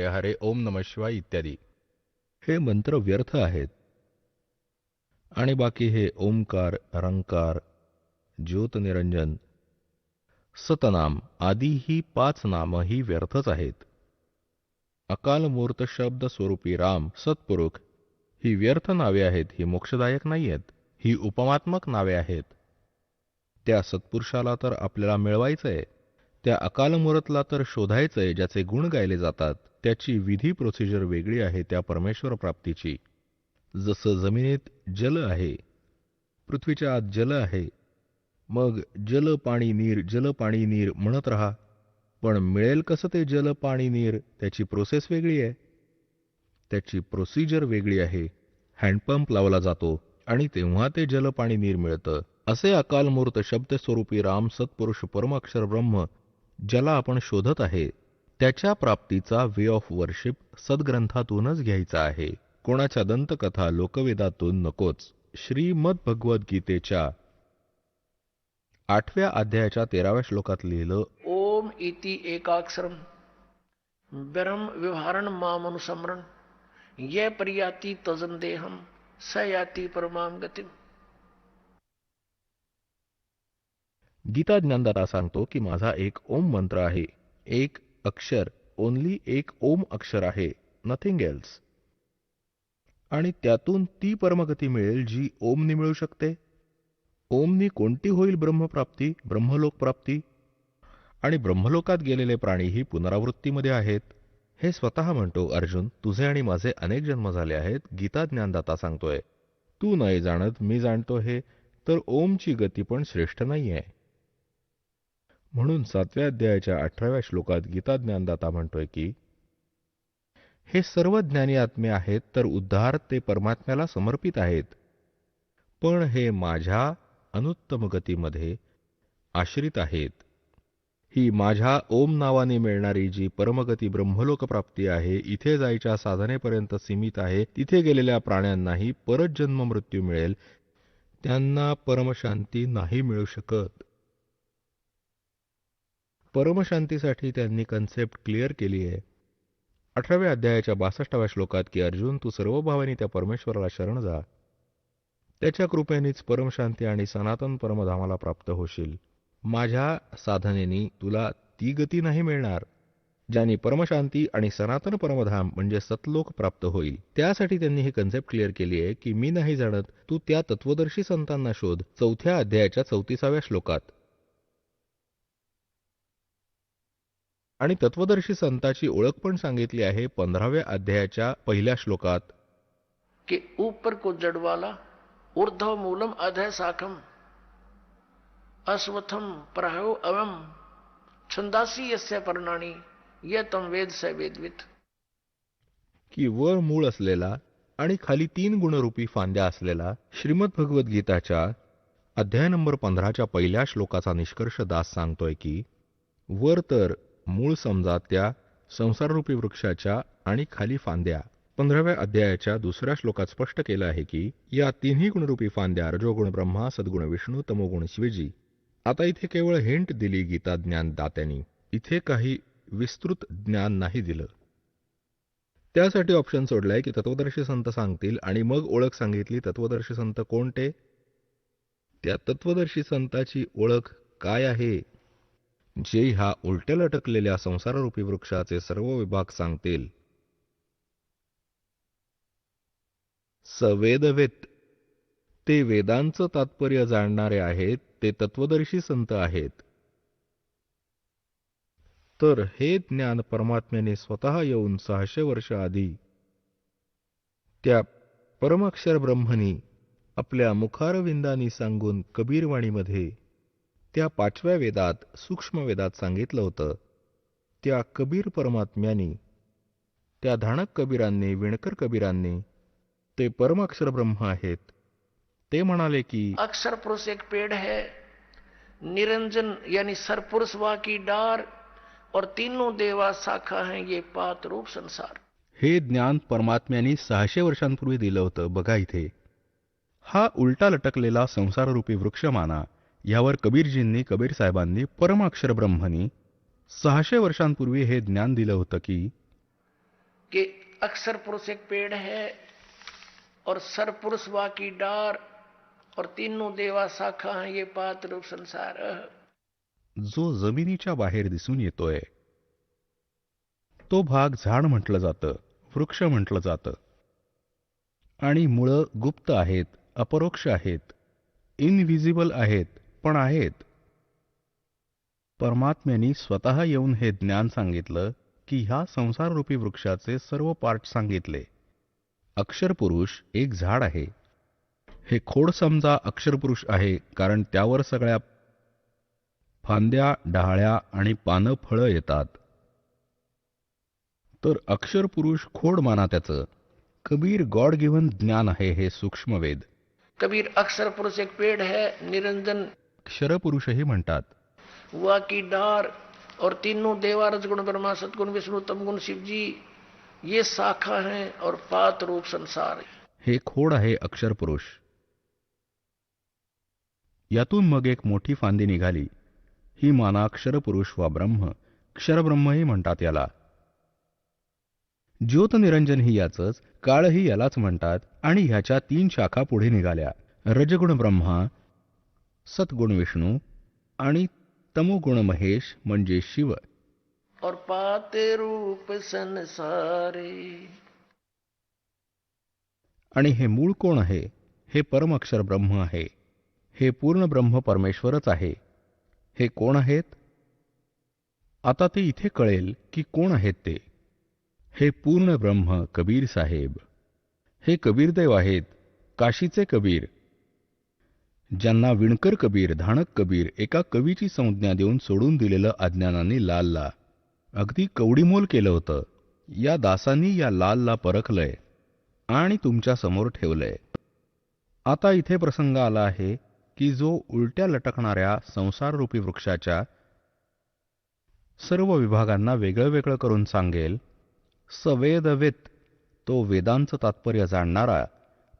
हरे ओम नमः शिवाय इत्यादी हे मंत्र व्यर्थ आहेत आणि बाकी हे ओमकार, रंकार, ज्योत निरंजन, सतनाम आदी ही 5 नामही व्यर्थच आहेत. अकाल मूर्त शब्द स्वरूपी राम सत्पुरुष ही व्यर्थ नावे आहेत, ही मोक्षदायक नाहीयेत, ही उपमात्मक नावे आहेत. त्या सत्पुरुषाला तर आपल्याला मिळवायचंय, त्या अकाल मूर्तला तर शोधायचंय ज्याचे गुण गायले जातात. त्याची विधी प्रोसिजर वेगळी आहे त्या परमेश्वर प्राप्तीची. जसं जमिनीत जल आहे, पृथ्वीच्या आत जल आहे, मग जल पाणी नीर जल पाणी नीर म्हणत राहा, पण मिळेल कसं ते जल पाणी नीर? त्याची प्रोसेस वेगळी आहे, त्याची प्रोसिजर वेगळी आहे. हँडपंप लावला जातो आणि तेव्हा ते जल पाणी नीर मिळतं. असे अकालमूर्त शब्द स्वरूपी राम सत्पुरुष परमाक्षर ब्रह्म ज्याला आपण शोधत आहे, त्याच्या प्राप्तीचा वे ऑफ वर्शिप सद्ग्रंथातूनच घ्यायचा आहे. कोणाच्या दंतकथा लोकवेदातून नकोच. श्रीमद भगवद्गीतेच्या 8व्या अध्यायाच्या 13व्या श्लोकात लिहिलं, ओम इति एकाक्षरम ब्रह्म विहारण मामनुसमरण ये पर्याति तजन देहम स याति परमाम गतिम. गीता ज्ञानदाता सांगतो की माझा एक ओम मंत्र आहे, एक अक्षर, ओनली एक ओम अक्षर आहे, नथिंग एल्स. आणि त्यातून ती परमगती मिळेल जी ओमनी मिळू शकते. ओमनी कोणती होईल ब्रह्मप्राप्ती, ब्रह्मलोक प्राप्ती? आणि ब्रह्मलोकात गेलेले प्राणीही पुनरावृत्तीमध्ये आहेत. हे स्वतः म्हणतो अर्जुन, तुझे आणि माझे अनेक जन्म झाले आहेत. गीता ज्ञानदाता सांगतोय, तू नाही जाणत मी जाणतो हे, तर ओमची गती पण श्रेष्ठ नाहीये. म्हणून 7व्या अध्यायाच्या 18व्या श्लोकात गीता ज्ञानदाता म्हणतोय की हे सर्व ज्ञानी आत्मे आहेत तर उद्धार ते परमात्म्याला समर्पित आहेत, पण हे माझ्या अनुत्तम गतीमध्ये आश्रित आहेत. ही माझ्या ओम नावाने मिळणारी जी परमगती ब्रह्मलोक प्राप्ती आहे, इथे जायच्या साधनेपर्यंत सीमित आहे. तिथे गेलेल्या प्राण्यांनाही परत जन्म मृत्यू मिळेल, त्यांना परमशांती नाही मिळू शकत. परमशांतीसाठी त्यांनी कन्सेप्ट क्लिअर केली आहे 18व्या अध्यायाच्या 62व्या श्लोकात की अर्जुन, तू सर्व भावाने त्या परमेश्वराला शरण जा, त्याच्या कृपेनेच परमशांती आणि सनातन परमधामाला प्राप्त होशील. माझ्या साधनेनी तुला ती गती नाही मिळणार ज्याने परमशांती आणि सनातन परमधाम म्हणजे सतलोक प्राप्त होईल. त्यासाठी त्यांनी ही कन्सेप्ट क्लिअर केली आहे की मी नाही जाणत, तू त्या तत्वदर्शी संतांना शोध. 4थ्या अध्यायाच्या 34व्या श्लोकात. आणि तत्वदर्शी संताची ओळख पण सांगितली आहे 15व्या अध्यायाच्या 1ल्या श्लोकात कि ऊपर को जड़वाला ऊर्ध्व मूलम अधः शाखम अश्वत्थम प्रहो अवम छंदासी यस्य पर्णानी ये तम वेद स वेदवित. की वर मूळ असलेला आणि खाली 3 गुणरूपी फांद्या असलेला श्रीमद भगवद्गीताच्या अध्याय नंबर 15च्या 1ल्या श्लोकाचा निष्कर्ष दास सांगतोय की वर तर मूळ समजा त्या संसाररूपी वृक्षाच्या आणि खाली फांद्या. 15व्या अध्यायाच्या 2ऱ्या श्लोकात स्पष्ट केलं आहे की या तिन्ही गुणरूपी फांद्या रजोगुण ब्रह्मा, सद्गुण विष्णू, तमोगुण शिवजी. आता इथे केवळ हिंट दिली गीता ज्ञान दात्यांनी, इथे काही विस्तृत ज्ञान नाही दिलं. त्यासाठी ऑप्शन सोडलाय की तत्वदर्शी संत सांगतील आणि मग ओळख सांगितली. तत्वदर्शी संत कोणते? त्या तत्वदर्शी संताची ओळख काय आहे? जे ह्या उलट्या लटकलेल्या संसाररूपी वृक्षाचे सर्व विभाग सांगतील. सवेदवेत, ते वेदांचं तात्पर्य जाणणारे आहेत, ते तत्वदर्शी संत आहेत. तर हे ज्ञान परमात्म्याने स्वतः येऊन 600 वर्ष आधी त्या परमाक्षर ब्रह्मनी आपल्या मुखारविंदांनी सांगून कबीरवाणीमध्ये त्या 5व्या वेदात सूक्ष्म वेदात सांगितलं होतं. त्या कबीर परमात्म्यानी, त्या धाणक कबीरांनी, विणकर कबीरांनी ते परमाक्षर ब्रह्म आहेत. ते म्हणाले की अक्षर पुरुष एक पेड़ है, निरंजन यानी सरपुरुष वा की डार और तीनों देवा शाखा हैं ये पात रूप संसार. हे ज्ञान परमात्म्याने 600 वर्षांपूर्वी दिलं होतं. बघा इथे हा उलटा लटकलेला संसाररूपी वृक्ष माना. यावर कबीरजींनी, कबीर साहेबांनी, परमाक्षर ब्रह्मनी 600 वर्षांपूर्वी हे ज्ञान दिलं होतं की कि अक्षर पुरुष एक पेड़ है और सरपुरुष वा की डार और तीनों देवा शाखा हैं ये पात रूप संसार। जो जमिनीच्या बाहेर दिसून येतोय तो भाग झाड म्हटलं जातं, वृक्ष म्हटलं जातं. आणि मुळं गुप्त आहेत, अपरोक्ष आहेत, इनव्हिजिबल आहेत, पण आहेत. परमात्म्यानी स्वतः येऊन हे ज्ञान सांगितलं की ह्या संसाररूपी वृक्षाचे सर्व पार्ट सांगितले. अक्षरपुरुष एक झाड आहे. हे खोड समजा अक्षरपुरुष आहे, कारण त्यावर सगळ्या फांद्या, डहाळ्या आणि पानं, फळं येतात. तर अक्षरपुरुष खोड माना त्याचं. कबीर गॉड गिव्हन ज्ञान आहे हे सूक्ष्मवेद. कबीर अक्षर पुरुष एक पेड़ है, निरंजन क्षरपुरुषही म्हणतात. वा की डार और तीनों देवा रजगुण ब्रह्मा सतगुण विष्णु तमगुण शिव जी ये शाखा हैं और पात रूप संसार. हे खोड आहे अक्षरपुरुष. यातून मग एक मोठी फांदी निघाली. ही माना क्षरपुरुष वा ब्रह्म. क्षरब्रह्मही म्हणतात याला. ज्योतनिरंजन ही याचंच, काळही यालाच म्हणतात. आणि ह्याच्या 3 शाखा पुढे निघाल्या. रजगुण ब्रह्मा, सतगुण विष्णू आणि तमोगुण महेश म्हणजे शिव. और पाते रूप संसारे. आणि हे मूळ कोण आहे? हे परमअक्षर ब्रह्म आहे. हे पूर्ण ब्रह्म परमेश्वरच आहे. हे कोण आहेत? आता ते इथे कळेल की कोण आहेत ते. हे पूर्ण ब्रह्म कबीर साहेब. हे कबीरदेव आहेत, काशीचे कबीर, ज्यांना विणकर कबीर, धाणक कबीर एका कवीची संज्ञा देऊन सोडून दिलेलं अज्ञानाने लालला. अगदी कवडीमोल केलं होतं. या दासांनी या लालला परखलंय आणि तुमच्या समोर ठेवलंय. आता इथे प्रसंग आला आहे की जो उलट्या लटकणाऱ्या संसाररूपी वृक्षाच्या सर्व विभागांना वेगळं वेगळं करून सांगेल. सवेदवेत, तो वेदांचं तात्पर्य जाणणारा,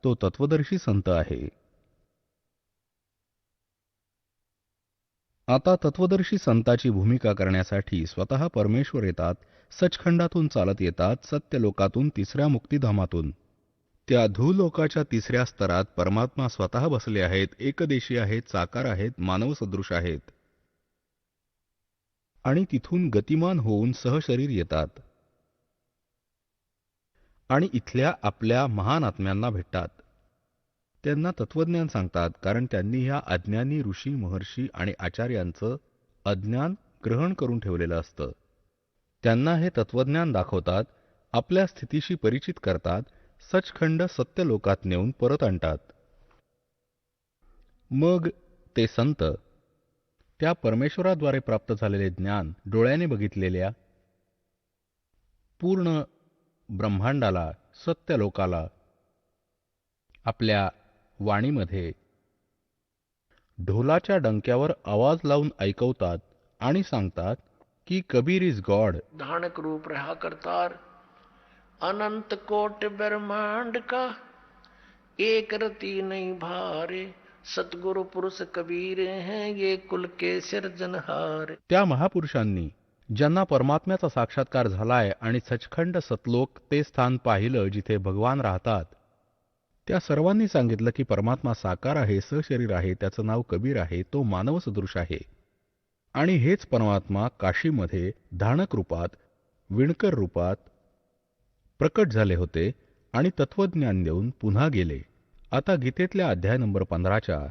तो तत्वदर्शी संत आहे. आता तत्वदर्शी संताची भूमिका करण्यासाठी स्वतः परमेश्वर येतात. सचखंडातून चालत येतात, सत्यलोकातून, तिसऱ्या मुक्तिधामातून. त्या धूलोकाच्या 3ऱ्या स्तरात परमात्मा स्वतः बसले आहेत. एकदेशी आहेत, साकार आहेत, मानव सदृश आहेत. आणि तिथून गतिमान होऊन सहशरीर येतात आणि इथल्या आपल्या महान आत्म्यांना भेटतात. त्यांना तत्वज्ञान सांगतात, कारण त्यांनी ह्या अज्ञानी ऋषी, महर्षी आणि आचार्यांचं अज्ञान ग्रहण करून ठेवलेलं असतं. त्यांना हे तत्वज्ञान दाखवतात, आपल्या स्थितीशी परिचित करतात, सचखंड सत्यलोकात नेऊन परत आणतात. मग ते संत त्या परमेश्वराद्वारे प्राप्त झालेले ज्ञान डोळ्याने बघितलेल्या पूर्ण ब्रह्मांडाला, सत्यलोकाला आपल्या वाणीमध्ये ढोलाच्या डंक्यावर आवाज लावून ऐकवतात आणि सांगतात की कबीर इज गॉड. धानक रूप रहा करतार अनंत कोट ब्रह्मांड का एक रति नहीं भारे. सतगुरु पुरुष कबीर हैं ये कुल के सिरजनहार. त्या महापुरुषांनी ज्यांना परमात्म्याचा साक्षात्कार झालाय आणि सचखंड सतलोक ते स्थान पाहिलं जिथे भगवान राहतात, त्या सर्वांनी सांगितलं की परमात्मा साकार आहे, सशरीर आहे, त्याचं नाव कबीर आहे, तो मानव सदृश आहे. आणि हेच परमात्मा काशीमध्ये धाणक रूपात, विणकर रूपात प्रकट झाले होते आणि तत्वज्ञान देऊन पुन्हा गेले. आता गीतेतल्या अध्याय नंबर 15च्या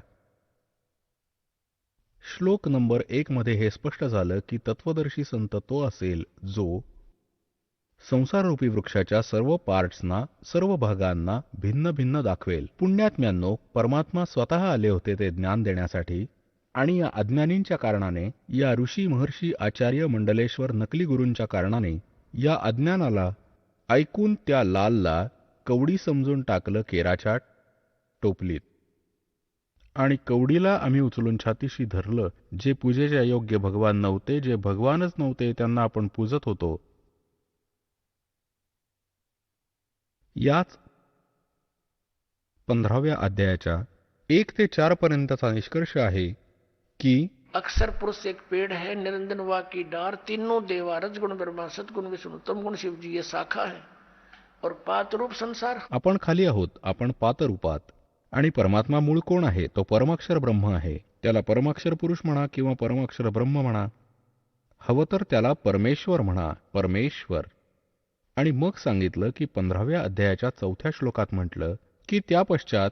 श्लोक नंबर 1 मध्ये हे स्पष्ट झालं की तत्वदर्शी संत तो असेल जो संसाररूपी वृक्षाच्या सर्व पार्ट्सना, सर्व भागांना भिन्न भिन्न दाखवेल. पुण्यात्म्यांनो, परमात्मा स्वतः आले होते ते ज्ञान देण्यासाठी. आणि या अज्ञानींच्या कारणाने, या ऋषी, महर्षी, आचार्य, मंडलेश्वर, नकली गुरूंच्या कारणाने या अज्ञानाला ऐकून त्या लालला कवडी समजून टाकलं केराच्या टोपलीत. आणि कवडीला आम्ही उचलून छातीशी धरलं. जे पूजेच्या योग्य भगवान नव्हते, जे भगवानच नव्हते, त्यांना आपण पूजत होतो. याच 15व्या अध्यायाच्या 1 ते 4 पर्यंतचा निष्कर्ष आहे की अक्षर पुरुष एक पेड़ है, निरंजन वा की डार, तीनों देवा रजगुण ब्रह्मा सतगुण विष्णु तमगुण शिव जी ये शाखा है और पात रूप संसार। आपण खाली आहोत, आपण पातरूपात. आणि परमात्मा मूळ कोण आहे? तो परमाक्षर ब्रह्म आहे. त्याला परमाक्षर पुरुष म्हणा किंवा परमाक्षर ब्रह्म म्हणा, हवं तर त्याला परमेश्वर म्हणा, परमेश्वर. आणि मग सांगितलं की 15व्या अध्यायाच्या 4थ्या श्लोकात म्हटलं की त्या पश्चात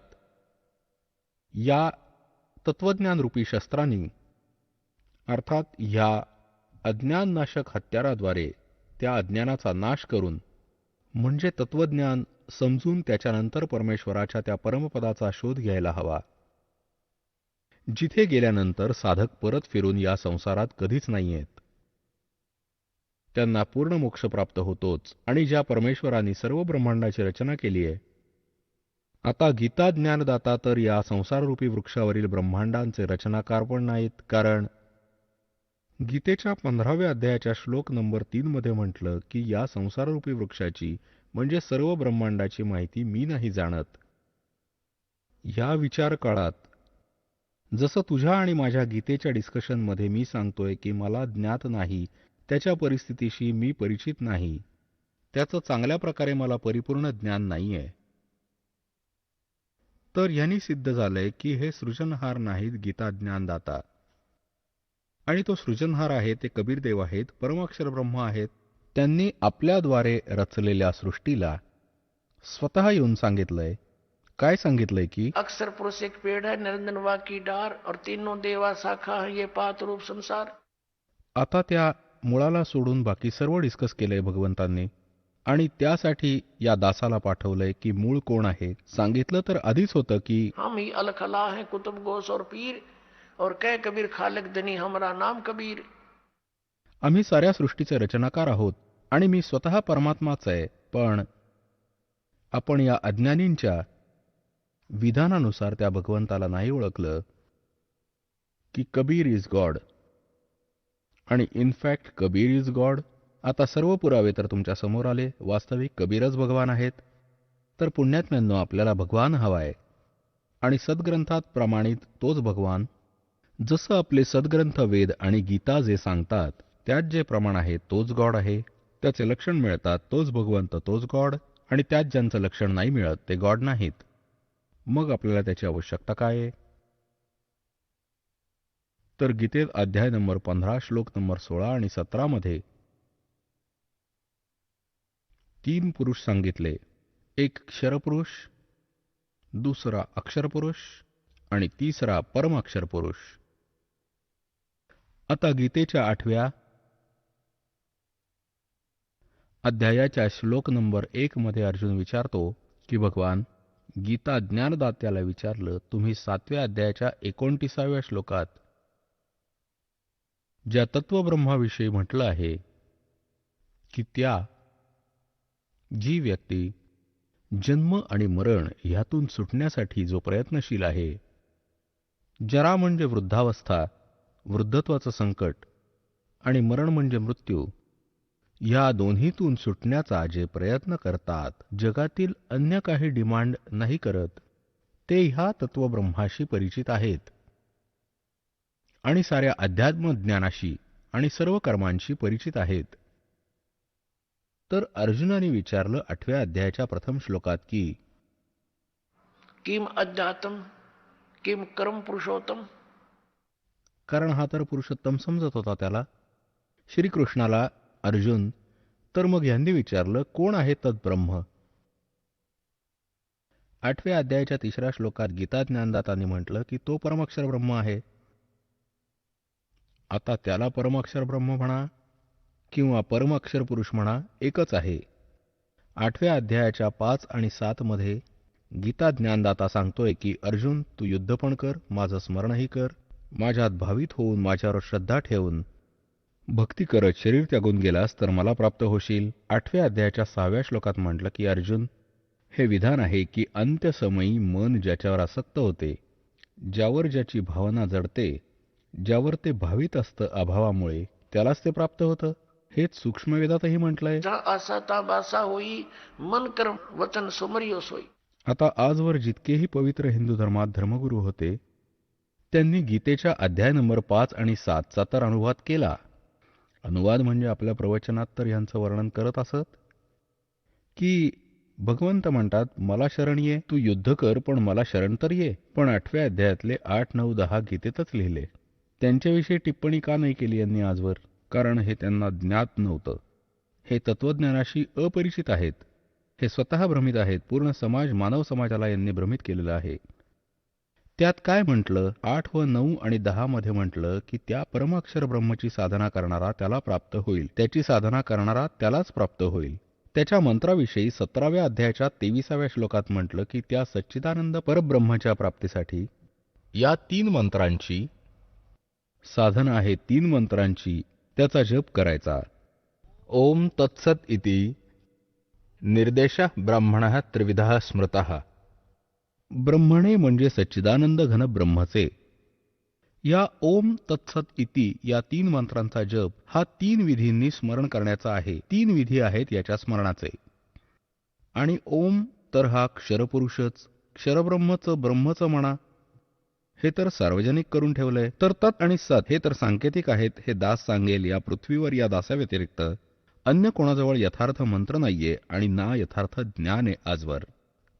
या तत्वज्ञान रूपी शस्त्रांनी, अर्थात ह्या अज्ञाननाशक हत्याराद्वारे त्या अज्ञानाचा नाश करून, म्हणजे तत्वज्ञान समजून त्याच्यानंतर परमेश्वराच्या त्या परमपदाचा शोध घ्यायला हवा, जिथे गेल्यानंतर साधक परत फिरून या संसारात कधीच नाही येत. त्यांना पूर्ण मोक्ष प्राप्त होतोच. आणि ज्या परमेश्वराने सर्व ब्रह्मांडाची रचना केली आहे, आता गीता ज्ञानदाता तर या संसाररूपी वृक्षावरील ब्रह्मांडांचे रचनाकार पण नाहीत, कारण गीतेच्या 15व्या अध्यायाच्या श्लोक नंबर 3 मध्ये म्हटलं की या संसाररूपी वृक्षाची म्हणजे सर्व ब्रह्मांडाची माहिती मी नाही जाणत. या विचार काळात जसं तुझ्या आणि माझ्या गीतेच्या डिस्कशनमध्ये मी सांगतोय की मला ज्ञात नाही, त्याच्या परिस्थितीशी मी परिचित नाही, त्याचं चांगल्या प्रकारे मला परिपूर्ण ज्ञान नाहीये, तर यांनी सिद्ध झालंय की हे सृजनहार नाहीत गीता ज्ञानदाता. आणि तो सृजनहार आहे ते कबीरदेव आहेत, परमाक्षर ब्रह्म आहेत. त्यांनी आपल्याद्वारे रचलेल्या सृष्टीला स्वतः येऊन सांगितलंय. काय सांगितलंय की अक्षर पुरुष एक पेड़ है, निरंजन वा की डार, और तीनों देवा शाखा है, ये पात रूप संसार। आता त्या मुळाला सोडून बाकी सर्व डिस्कस केलंय भगवंतांनी, आणि त्यासाठी या दासाला पाठवलंय की मूळ कोण आहे. सांगितलं तर आधीच होतं की हम ही अलखला है कुतुब गोस और पीर, और कह कबीर खालक धनी हमारा नाम कबीर। आम्ही साऱ्या सृष्टीचे रचनाकार आहोत आणि मी स्वतः परमात्माच आहे. पण आपण या अज्ञानींच्या विधानानुसार त्या भगवंताला नाही ओळखलं की कबीर इज गॉड. आणि इनफॅक्ट कबीर इज गॉड. आता सर्व पुरावे तर तुमच्या समोर आले. वास्तविक कबीरच भगवान आहेत. तर पुण्यात्म्यांनो, आपल्याला भगवान हवाय, आणि सद्ग्रंथात प्रमाणित तोच भगवान. जसं आपले सद्ग्रंथ वेद आणि गीता जे सांगतात त्यात जे प्रमाण आहे तोच गॉड आहे. त्याचे लक्षण मिळतात तोच भगवंत, तोच गॉड. आणि त्यात ज्यांचं लक्षण नाही मिळत ते गॉड नाहीत. मग आपल्याला त्याची आवश्यकता काय आहे? तर गीतेत अध्याय नंबर 15 श्लोक नंबर 16 आणि 17 मध्ये 3 पुरुष सांगितले. एक क्षरपुरुष, दुसरा अक्षरपुरुष आणि तिसरा परमाक्षरपुरुष. आता गीतेच्या 8व्या अध्यायाच्या श्लोक नंबर 1 मध्ये अर्जुन विचारतो की भगवान, गीता ज्ञानदात्याला विचारलं, तुम्ही 7व्या अध्यायाच्या 29व्या श्लोकात ज्या तत्वब्रह्माविषयी म्हटलं आहे की त्या जी व्यक्ती जन्म आणि मरण ह्यातून सुटण्यासाठी जो प्रयत्नशील आहे, जरा म्हणजे वृद्धावस्था, वृद्धत्वाचं संकट, आणि मरण म्हणजे मृत्यू, या दोन्हीतून सुटण्याचा जे प्रयत्न करतात, जगातील अन्य काही डिमांड नाही करत, ते ह्या तत्वब्रह्माशी परिचित आहेत आणि साऱ्या अध्यात्म ज्ञानाशी आणि सर्व कर्मांशी परिचित आहेत. तर अर्जुनाने विचारलं 8व्या अध्यायाच्या प्रथम श्लोकात की किम अध्यात्म किम कर्म पुरुषोत्तम। कारण हा तर पुरुषोत्तम समजत होता त्याला, श्रीकृष्णाला अर्जुन. तर मग यांनी विचारलं, कोण आहे तद्ब्रह्म? 8व्या अध्यायाच्या 3ऱ्या श्लोकात गीता ज्ञानदातांनी म्हटलं की तो परमाक्षर ब्रह्म आहे. आता त्याला परमाक्षर ब्रह्म म्हणा किंवा परमाक्षर पुरुष म्हणा, एकच आहे. 8व्या अध्यायाच्या 5 आणि 7 मध्ये गीता ज्ञानदाता सांगतोय की अर्जुन, तू युद्ध पण कर, माझं स्मरणही कर, माझ्यात भावित होऊन माझ्यावर श्रद्धा ठेवून भक्ती करत शरीर त्यागून गेलास तर मला प्राप्त होशील. 8व्या अध्यायाच्या 6व्या श्लोकात म्हटलं की अर्जुन, हे विधान आहे की अंत्यसमयी मन ज्याच्यावर आसक्त होते, ज्यावर ज्याची भावना जडते, ज्यावर ते भावित असतं अभावामुळे, त्यालाच ते प्राप्त होतं. हेच सूक्ष्मवेदातही म्हटलंय. जहाँ आशा ता बासा होई, मन कर्म वचन सुमरियो सोई। आता आजवर जितकेही पवित्र हिंदू धर्मात धर्मगुरू होते, त्यांनी गीतेच्या अध्याय नंबर 5 आणि 7चा तर अनुवाद केला. अनुवाद म्हणजे आपल्या प्रवचनात तर यांचं वर्णन करत असत की भगवंत म्हणतात, मला शरण ये, तू युद्ध कर पण मला शरण तर ये. पण 8व्या अध्यायातले 8, 9, 10 गीतेतच लिहिले. त्यांच्याविषयी टिप्पणी का नाही केली यांनी आजवर? कारण हे त्यांना ज्ञात नव्हतं. हे तत्वज्ञानाशी अपरिचित आहेत. हे स्वतः भ्रमित आहेत. पूर्ण समाज, मानव समाजाला यांनी भ्रमित केलेलं आहे. त्यात काय म्हटलं? 8 व 9 आणि 10 मध्ये म्हटलं की त्या परमाक्षर ब्रह्मची साधना करणारा त्याला प्राप्त होईल. त्याची साधना करणारा त्यालाच प्राप्त होईल. त्याच्या मंत्राविषयी 17व्या अध्यायाच्या 23व्या श्लोकात म्हटलं की त्या सच्चिदानंद परब्रह्माच्या प्राप्तीसाठी या 3 मंत्रांची साधना आहे. 3 मंत्रांची त्याचा जप करायचा. ओम तत्सत इति निर्देशः ब्राह्मणः त्रिविधः स्मृतः. ब्रह्मणे म्हणजे सच्चिदानंद घन ब्रह्मचे. या ओम तत्सत इति या 3 मंत्रांचा जप हा 3 विधींनी स्मरण करण्याचा आहे. 3 विधी आहेत याच्या स्मरणाचे. आणि ओम तर हा क्षरपुरुषच, क्षरब्रह्मचं ब्रह्मचं म्हणा, हे तर सार्वजनिक करून ठेवलंय. तर तत् आणि सत हे तर सांकेतिक आहेत. हे दास सांगेल. या पृथ्वीवर या दासाव्यतिरिक्त अन्य कोणाजवळ यथार्थ मंत्र नाहीये आणि ना यथार्थ ज्ञान आहे आजवर.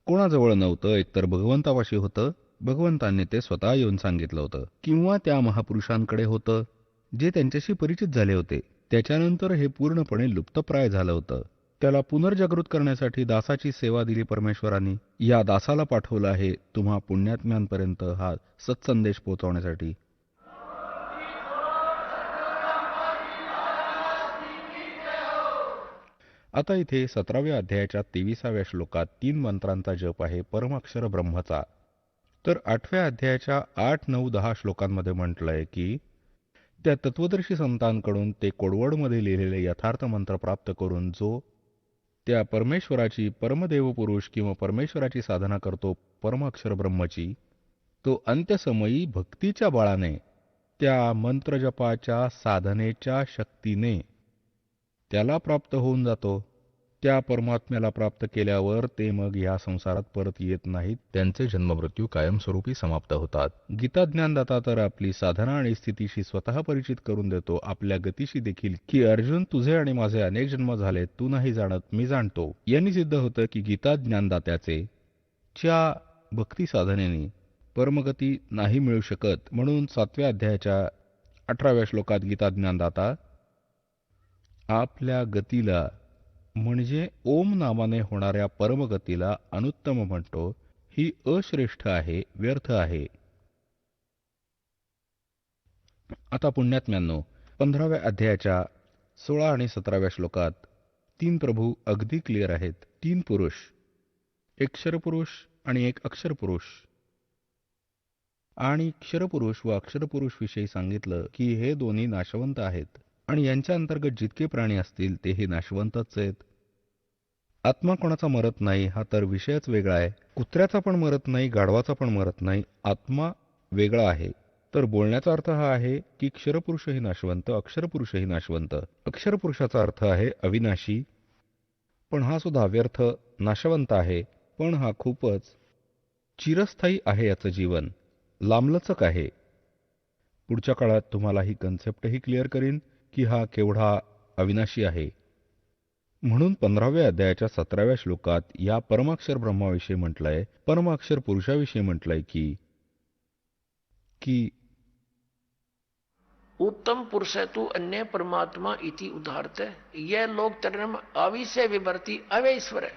कोणाजवळ नव्हतं. एकतर भगवंतापाशी होतं. भगवंतांनी ते स्वतः येऊन सांगितलं होतं. किंवा त्या महापुरुषांकडे होतं जे त्यांच्याशी परिचित झाले होते. त्याच्यानंतर हे पूर्णपणे लुप्तप्राय झालं होतं. त्याला पुनर्जागृत करण्यासाठी दासाची सेवा दिली परमेश्वरांनी. या दासाला पाठवलं आहे तुम्हा पुण्यात्म्यांपर्यंत हा सत्संदेश पोहोचवण्यासाठी. आता इथे 17व्या अध्यायाच्या 23व्या श्लोकात 3 मंत्रांचा जप आहे परमाक्षर ब्रह्मचा. तर 8व्या अध्यायाच्या 8, 9, 10 श्लोकांमध्ये म्हटलंय की त्या तत्वदर्शी संतांकडून ते कोडवडमध्ये लिहिलेले यथार्थ मंत्र प्राप्त करून जो त्या परमेश्वराची परमदेव पुरुष किंवा परमेश्वराची साधना करतो परमाक्षर ब्रह्मची, तो अंत्यसमयी भक्तीच्या बळाने त्या मंत्रजपाच्या साधनेच्या शक्तीने त्याला प्राप्त होऊन जातो. त्या परमात्म्याला प्राप्त केल्यावर ते मग या संसारात परत येत नाहीत. त्यांचे जन्ममृत्यू कायमस्वरूपी समाप्त होतात. गीता ज्ञानदाता तर आपली साधना आणि स्थितीशी स्वतः परिचित करून देतो, आपल्या गतीशी देखील, की अर्जुन तुझे आणि माझे अनेक जन्म झाले, तू नाही जाणत, मी जाणतो. यांनी सिद्ध होतं की गीता ज्ञानदात्याचे च्या भक्ती साधनेने परमगती नाही मिळू शकत. म्हणून 7व्या अध्यायाच्या 18व्या श्लोकात गीता ज्ञानदाता आपल्या गतीला म्हणजे ओम नामाने होणाऱ्या परमगतीला अनुत्तम म्हणतो. ही अश्रेष्ठ आहे, व्यर्थ आहे. आता पुण्यात्म्यांनो, 15व्या अध्यायाच्या 16 आणि 17व्या श्लोकात 3 प्रभू अगदी क्लिअर आहेत. 3 पुरुष, एक क्षरपुरुष आणि एक अक्षरपुरुष. आणि क्षरपुरुष व अक्षरपुरुष विषयी सांगितलं की हे दोन्ही नाशवंत आहेत आणि यांच्या अंतर्गत जितके प्राणी असतील तेही नाशवंतच आहेत. आत्मा कोणाचा मरत नाही हा तर विषयच वेगळा आहे. कुत्र्याचा पण मरत नाही, गाढवाचा पण मरत नाही. आत्मा वेगळा आहे. तर बोलण्याचा अर्थ हा आहे की क्षरपुरुषही नाशवंत, अक्षरपुरुषही नाशवंत. अक्षरपुरुषाचा अर्थ आहे अविनाशी, पण हा सुद्धा व्यर्थ, नाशवंत आहे. पण हा खूपच चिरस्थायी आहे. याचं जीवन लांबलचक आहे. पुढच्या काळात तुम्हाला ही कन्सेप्टही क्लिअर करीन की हा केवढा अविनाशी आहे. म्हणून 15व्या अध्यायाच्या 17व्या श्लोकात या परमाक्षर ब्रह्माविषयी म्हटलंय, परमाक्षर पुरुषाविषयी म्हटलंय की उत्तम पुरुष है तू अन्य परमात्मा इति उदाहरत है. यह लोक तरम आविष्य विवर्ती अवैश्वर है.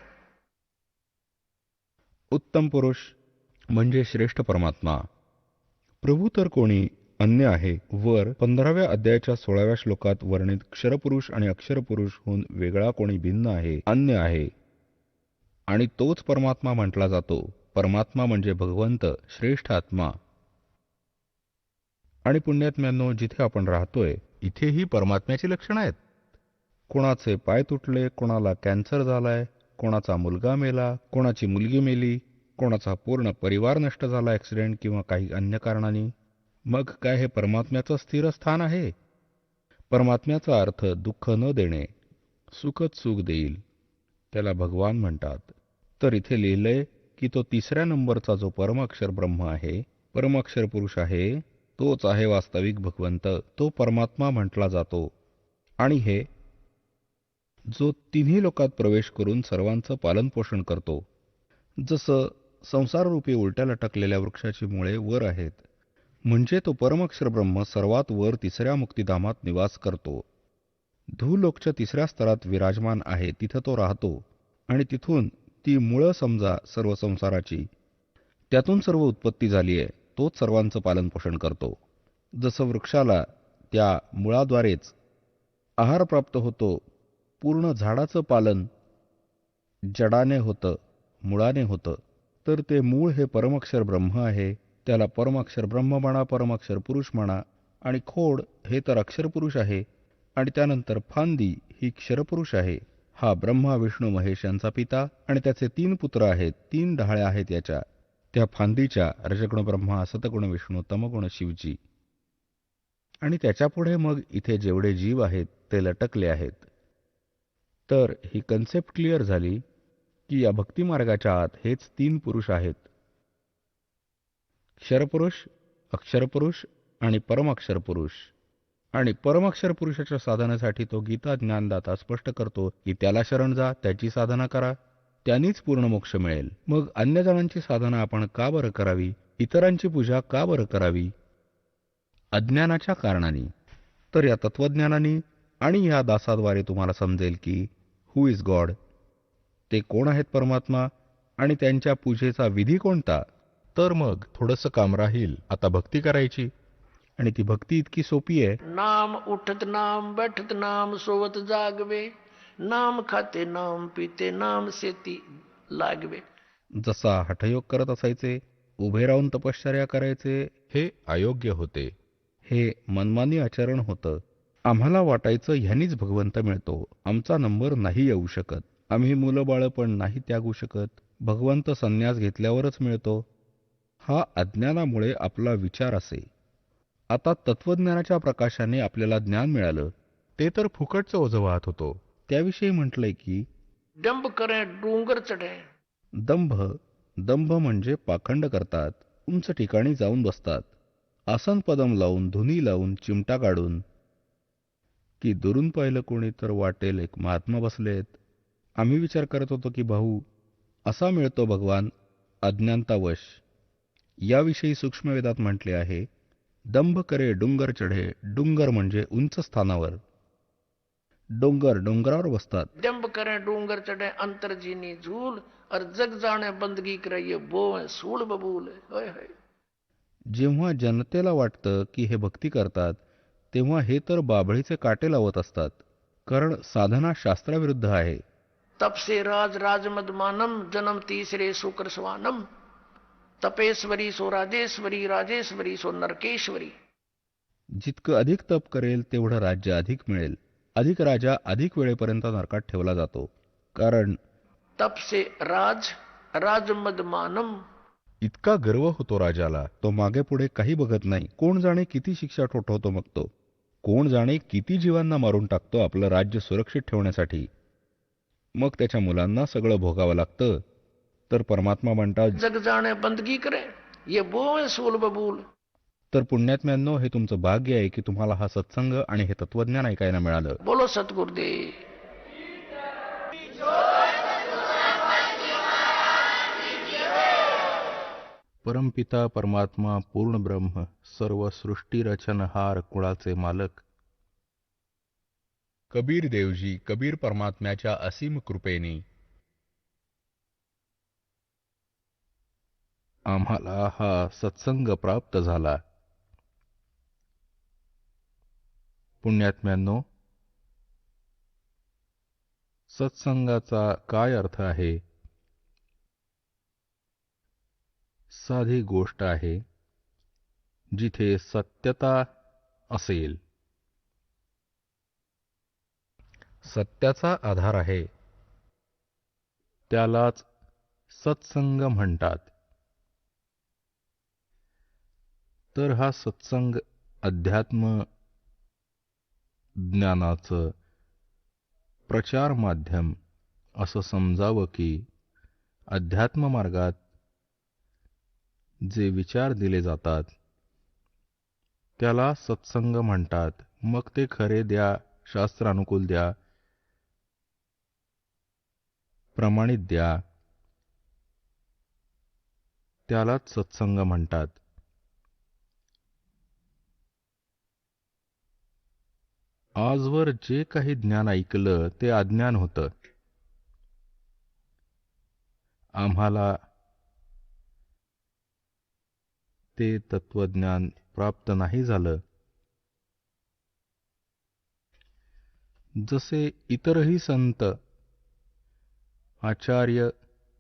उत्तम पुरुष म्हणजे श्रेष्ठ परमात्मा. प्रभू तर कोणी अन्य आहे. वर 15व्या अध्यायाच्या 16व्या श्लोकात वर्णित क्षरपुरुष आणि अक्षरपुरुष होऊन वेगळा कोणी भिन्न आहे, अन्य आहे, आणि तोच परमात्मा म्हटला जातो. परमात्मा म्हणजे भगवंत, श्रेष्ठ आत्मा. आणि पुण्यात्म्यांनो, जिथे आपण राहतोय इथेही परमात्म्याची लक्षणं आहेत. कोणाचे पाय तुटले, कोणाला कॅन्सर झालाय, कोणाचा मुलगा मेला, कोणाची मुलगी मेली, कोणाचा पूर्ण परिवार नष्ट झाला ॲक्सिडेंट किंवा काही अन्य कारणांनी. मग काय हे परमात्म्याचं स्थिर स्थान आहे? परमात्म्याचा अर्थ दुःख न देणे, सुखच सुख देईल, त्याला भगवान म्हणतात. तर इथे लिहिलंय की तो 3ऱ्या नंबरचा जो परमाक्षर ब्रह्म आहे, परमाक्षर पुरुष आहे, तोच आहे वास्तविक भगवंत. तो परमात्मा म्हटला जातो. आणि हे जो तिन्ही लोकात प्रवेश करून सर्वांचं पालनपोषण करतो. जसं संसाररूपी उलट्या लटकलेल्या वृक्षाची मुळे वर आहेत, म्हणजे तो परमक्षर ब्रह्म सर्वात वर तिसऱ्या मुक्तिधामात निवास करतो. धूलोकच्या तिसऱ्या स्तरात विराजमान आहे, तिथं तो राहतो. आणि तिथून ती मुळं समजा सर्व संसाराची, त्यातून सर्व उत्पत्ती झाली आहे, तोच सर्वांचं पालनपोषण करतो. जसं वृक्षाला त्या मुळाद्वारेच आहार प्राप्त होतो, पूर्ण झाडाचं पालन जडाने होतं, मुळाने होतं, तर ते मूळ हे परमक्षर ब्रह्म आहे. त्याला परमक्षर ब्रह्म म्हणा, परमक्षर पुरुष म्हणा. आणि खोड हे तर अक्षरपुरुष आहे. आणि त्यानंतर फांदी ही क्षरपुरुष आहे. हा ब्रह्मा विष्णू महेश यांचा पिता आणि त्याचे 3 पुत्र आहेत, 3 डहाळ्या आहेत याच्या. त्या फांदीच्या रजगुण ब्रह्मा, सतगुण विष्णू, तमगुण शिवजी. आणि त्याच्यापुढे मग इथे जेवढे जीव आहेत ते लटकले आहेत. तर ही कन्सेप्ट क्लिअर झाली की या भक्तिमार्गाच्या आत हेच 3 पुरुष आहेत, क्षरपुरुष, अक्षरपुरुष आणि परमाक्षर पुरुष. आणि परमाक्षर पुरुषाच्या साधनेसाठी तो गीता ज्ञानदाता स्पष्ट करतो की त्याला शरण जा, त्याची साधना करा, त्यांनीच पूर्ण मोक्ष मिळेल. मग अन्य जणांची साधना आपण का बरं करावी, इतरांची पूजा का बरं करावी? अज्ञानाच्या कारणाने. तर या तत्वज्ञानाने आणि या दासाद्वारे तुम्हाला समजेल की हू इज गॉड, ते कोण आहेत परमात्मा, आणि त्यांच्या पूजेचा विधी कोणता. तर मग थोडंसं काम राहील आता भक्ती करायची. आणि ती भक्ती इतकी सोपी आहे. नाम उठत नाम बैठत नाम सोवत जागवे, नाम खाते नाम पिते नाम शेती लागवे. जसा हठयोग करत असायचे, उभे राहून तपश्चर्या करायचे, हे अयोग्य होते. हे मनमानी आचरण होतं. आम्हाला वाटायचं ह्यानीच भगवंत मिळतो, आमचा नंबर नाही येऊ शकत, आम्ही मुलं बाळं पण नाही त्यागू शकत, भगवंत संन्यास घेतल्यावरच मिळतो. हा अज्ञानामुळे आपला विचार असे. आता तत्वज्ञानाच्या प्रकाशाने आपल्याला ज्ञान मिळालं, ते तर फुकटचं ओझं वाहत होतो. त्याविषयी म्हटलंय की डंब करे डोंगर चढे. दंभ, दंभ म्हणजे पाखंड करतात, उंच ठिकाणी जाऊन बसतात, आसन पदम लावून, धुनी लावून, चिमटा काढून, की दुरून पाहिलं कोणी तर वाटेल एक महात्मा बसलेत. आम्ही विचार करत होतो की भाऊ, असा मिळतो भगवान अज्ञानतावश. याविषयी सूक्ष्मवेदात म्हटले आहे, दंभ करे डुंगर चढे. डुंगर म्हणजे उंच स्थानावर, डोंगरावर बसतात. डंब करे डोंगर चढ़े अंतरजीनी झूल, और जग जाने बंदगी करे ये बोए सूल बबूल. होय होय. जेव्हा जनतेला वाटतं की हे भक्ती करतात, तेव्हा हे तर बाभळीचे काटे लावत असतात, कारण साधना शास्त्राविरुद्ध आहे. तप से राज राजमद मानम, जन्म तीसरे शुक्र स्वानम. तपेश्वरी सो राजेश्वरी, राजेश्वरी सो नरकेश्वरी. जितकं अधिक तप करेल तेवढं राज्य अधिक मिळेल. अधिक राजा अधिक वेळेपर्यंत नरकात ठेवला जातो. कारण तप से राज राजमद मानम. इतका गर्व होतो राजाला, तो मागे पुढे काही बघत नाही. कोण जाणे किती शिक्षा ठोठवतो मग तो, कोण जाणे किती जीवांना मारून टाकतो आपलं राज्य सुरक्षित ठेवण्यासाठी. मग त्याच्या मुलांना सगळं भोगावं लागतं. तर परमात्मा म्हणतात, जग जाने बंदगी करे ये बोए सूल बबूल. तर पुण्यात्म्यांनो, हे तुमचं भाग्य आहे की तुम्हाला हा सत्संग आणि हे तत्वज्ञान ऐकायला मिळालं. बोलो सतगुरुदेव. परमपिता परमात्मा पूर्ण ब्रह्म सर्व सृष्टी रचनहार कुळाचे मालक कबीर देवजी, कबीर परमात्म्याच्या असीम कृपेने आम्हाला हा सत्संग प्राप्त झाला. पुण्यात्म्यांनो, सत्संगाचा काय अर्थ आहे? साधी गोष्ट आहे, जिथे सत्यता असेल, सत्याचा आधार आहे, त्यालाच सत्संग म्हणतात. तर हा सत्संग अध्यात्म ज्ञानाचं प्रचार माध्यम असं समजावं की अध्यात्म मार्गात जे विचार दिले जातात त्याला सत्संग म्हणतात. मग ते खरे द्या, शास्त्रानुकूल द्या, प्रमाणित द्या, त्यालाच सत्संग म्हणतात. आजवर जे काही ज्ञान ऐकलं ते अज्ञान होतं. आम्हाला ते तत्वज्ञान प्राप्त नाही झालं. जसे इतरही संत, आचार्य,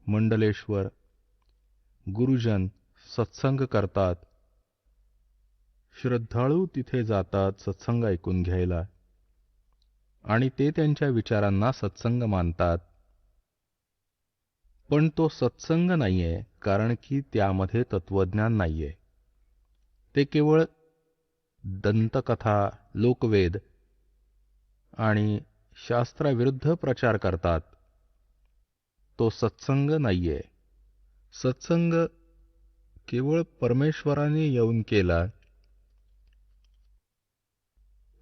मंडलेश्वर, गुरुजन सत्संग करतात, श्रद्धाळू तिथे जातात सत्संग ऐकून घ्यायला, आणि ते त्यांच्या विचारांना सत्संग मानतात. पण तो सत्संग नाहीये, कारण की त्यामध्ये तत्वज्ञान नाहीये. ते केवळ दंतकथा, लोकवेद आणि शास्त्राविरुद्ध प्रचार करतात. तो सत्संग नाहीये. सत्संग केवळ परमेश्वराने येऊन केला.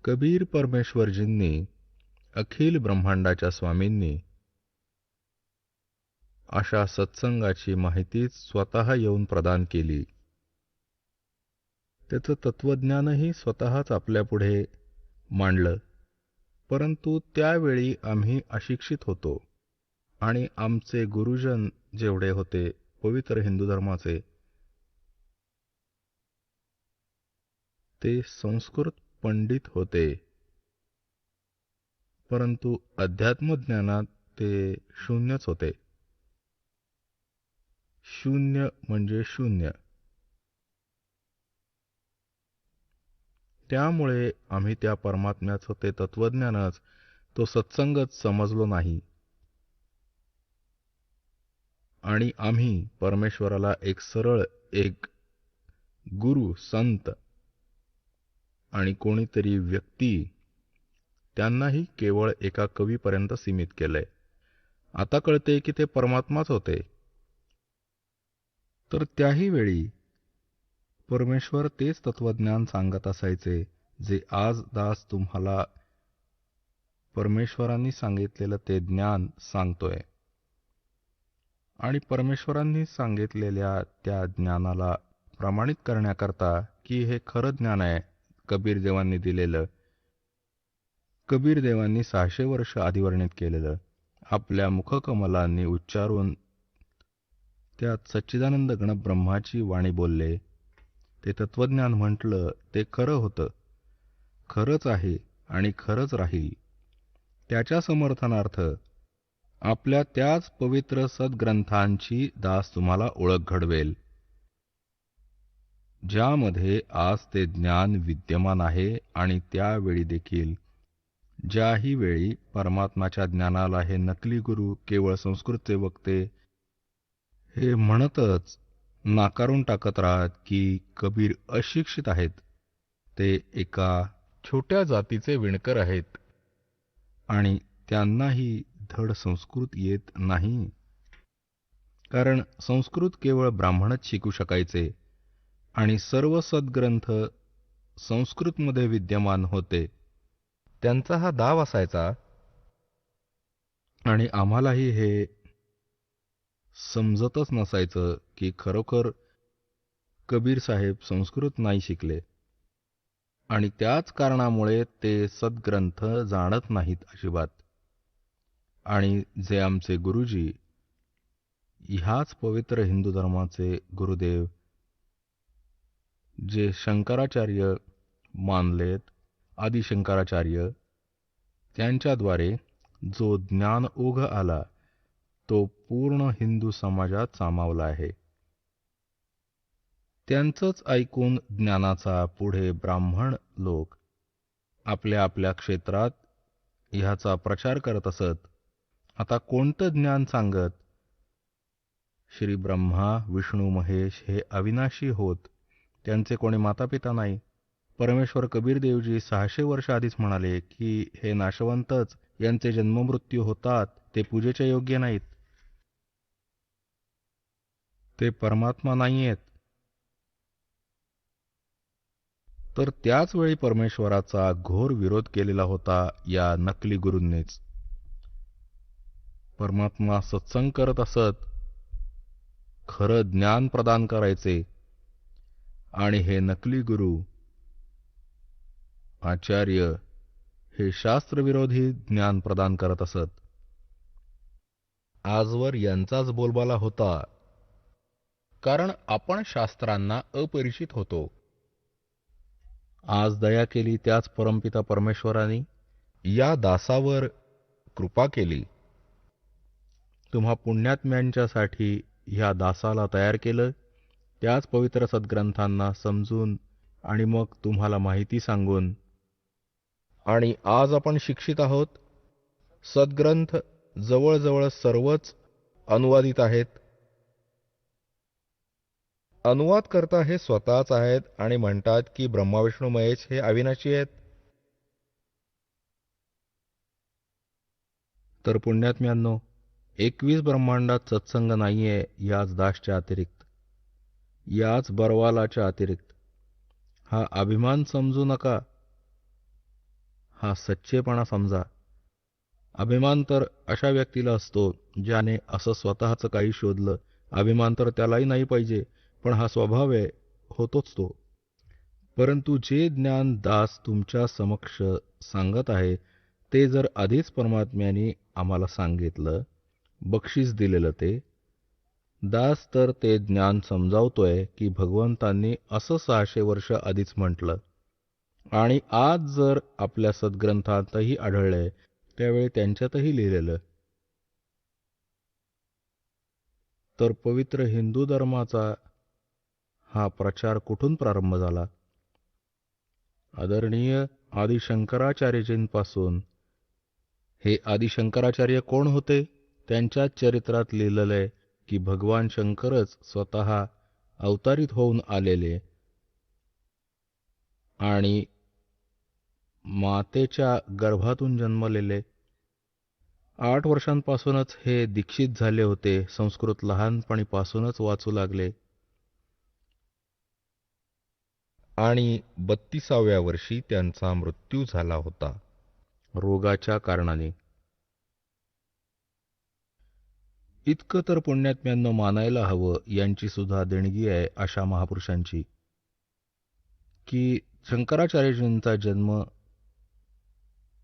कबीर परमेश्वरजींनी, अखिल ब्रह्मांडाच्या स्वामींनी अशा सत्संगाची माहितीच स्वतः येऊन प्रदान केली. त्याचं तत्वज्ञानही स्वतःच आपल्यापुढे मांडलं. परंतु त्यावेळी आम्ही अशिक्षित होतो आणि आमचे गुरुजन जेवढे होते पवित्र हिंदू धर्माचे, ते संस्कृत पंडित होते, परंतु अध्यात्मज्ञानात ते शून्यच होते. शून्य म्हणजे शून्य. त्यामुळे आम्ही त्या परमात्म्याचं ते तत्वज्ञानच, तो सत्संगच समजलो नाही. आणि आम्ही परमेश्वराला एक सरळ, एक गुरु, संत आणि कोणीतरी व्यक्ती, त्यांनाही केवळ एका कवीपर्यंत सीमित केलंय. आता कळते की ते परमात्माच होते. तर त्याही वेळी परमेश्वर तेच तत्वज्ञान सांगत असायचे, जे आज दास तुम्हाला परमेश्वरांनी सांगितलेलं ते ज्ञान सांगतोय. आणि परमेश्वरांनी सांगितलेल्या त्या ज्ञानाला प्रमाणित करण्याकरता की हे खरं ज्ञान आहे कबीर देवांनी दिलेलं, कबीर देवांनी 600 वर्ष आधी वर्णित केलेलं, आपल्या मुखकमलांनी उच्चारून त्यात सच्चिदानंद गणब्रह्माची वाणी बोलले, ते तत्वज्ञान म्हटलं, ते खरं होतं, खरंच आहे आणि खरंच राहील. त्याच्या समर्थनार्थ आपल्या त्याच पवित्र सद्ग्रंथांची दास तुम्हाला ओळख घडवेल, ज्यामध्ये आज ते ज्ञान विद्यमान आहे. आणि त्यावेळी देखील, ज्याही वेळी परमात्माच्या ज्ञानाला हे नकली गुरु, केवळ संस्कृतचे वक्ते हे म्हणतच नाकारून टाकत राहत की कबीर अशिक्षित आहेत, ते एका छोट्या जातीचे विणकर आहेत आणि त्यांनाही धड संस्कृत येत नाही. कारण संस्कृत केवळ ब्राह्मणच शिकू शकायचे आणि सर्व सद्ग्रंथ संस्कृतमध्ये विद्यमान होते. त्यांचा हा दाव असायचा. आणि आम्हालाही हे समजतच नसायचं की खरोखर कबीर साहेब संस्कृत नाही शिकले आणि त्याच कारणामुळे ते सद्ग्रंथ जाणत नाहीत अजिबात. आणि जे आमचे गुरुजी, ह्याच पवित्र हिंदू धर्माचे गुरुदेव, जे शंकराचार्य मानलेत, आदिशंकराचार्य, त्यांच्याद्वारे जो ज्ञान ओघ आला तो पूर्ण हिंदू समाजात सामावला आहे. त्यांचंच ऐकून ज्ञानाचा पुढे ब्राह्मण लोक आपल्या आपल्या क्षेत्रात ह्याचा प्रचार करत असत. आता कोणतं ज्ञान सांगत? श्री ब्रह्मा, विष्णू, महेश हे अविनाशी होत, त्यांचे कोणी मातापिता नाही. परमेश्वर कबीर देवजी 600 वर्ष आधीच म्हणाले की हे नाशवंतच, यांचे जन्ममृत्यू होतात, ते पूजेच्या योग्य नाहीत, ते परमात्मा नाहीयेत. तर त्याच वेळी परमेश्वराचा घोर विरोध केलेला होता या नकली गुरूंनीच. परमात्मा सत्संग करत असत, खरं ज्ञान प्रदान करायचे, आणि हे नकली गुरु आचार्य हे शास्त्रविरोधी ज्ञान प्रदान करत असत. आजवर यांचाच बोलबाला होता, कारण आपण शास्त्रांना अपरिचित होतो. आज दया केली त्याच परमपिता परमेश्वराने या दासावर कृपा केली. तुम्हा पुण्यात्म्यांच्यासाठी ह्या दासाला तयार केलं, त्याच पवित्र सद्ग्रंथांना समजून आणि मग तुम्हाला माहिती सांगून. आणि आज आपण शिक्षित आहोत. सद्ग्रंथ जवळजवळ सर्वच अनुवादित आहेत. अनुवादकर्ता हे स्वतःच आहेत आणि म्हणतात की ब्रह्मा विष्णू महेश हे अविनाशी आहेत. तर पुण्यात्म्यांनो, 21 ब्रह्मांडात सत्संग नाहीये याच दासच्या अतिरिक्त, याच बरवालाच्या अतिरिक्त. हा अभिमान समजू नका, हा सच्चेपणा समजा. अभिमान तर अशा व्यक्तीला असतो ज्याने असं स्वतःचं काही शोधलं. अभिमान तर त्यालाही नाही पाहिजे, पण हा स्वभाव आहे, होतोच तो. परंतु जे ज्ञान दास तुमच्या समक्ष सांगत आहे ते जर आधीच परमात्म्याने आम्हाला सांगितलं, बक्षीस दिलेलं, ते दास तर ते ज्ञान समजावतोय की भगवंतांनी असं 600 वर्ष आधीच म्हटलं, आणि आज जर आपल्या सद्ग्रंथातही आढळलंय, त्यावेळी त्यांच्यातही लिहिलेलं. तर पवित्र हिंदू धर्माचा हा प्रचार कुठून प्रारंभ झाला? आदरणीय आदिशंकराचार्यजींपासून. हे आदिशंकराचार्य कोण होते? त्यांच्याच चरित्रात लिहिलेलं आहे की भगवान शंकरच स्वतः अवतारित होऊन आलेले आणि मातेच्या गर्भातून जन्मलेले. 8 वर्षांपासूनच हे दीक्षित झाले होते. संस्कृत लहानपणीपासूनच वाचू लागले आणि 32व्या वर्षी त्यांचा मृत्यू झाला होता रोगाच्या कारणाने. इतकं तर पुण्यात्म्यांना मानायला हवं, यांची सुद्धा देणगी आहे अशा महापुरुषांची, की शंकराचार्यजींचा जन्म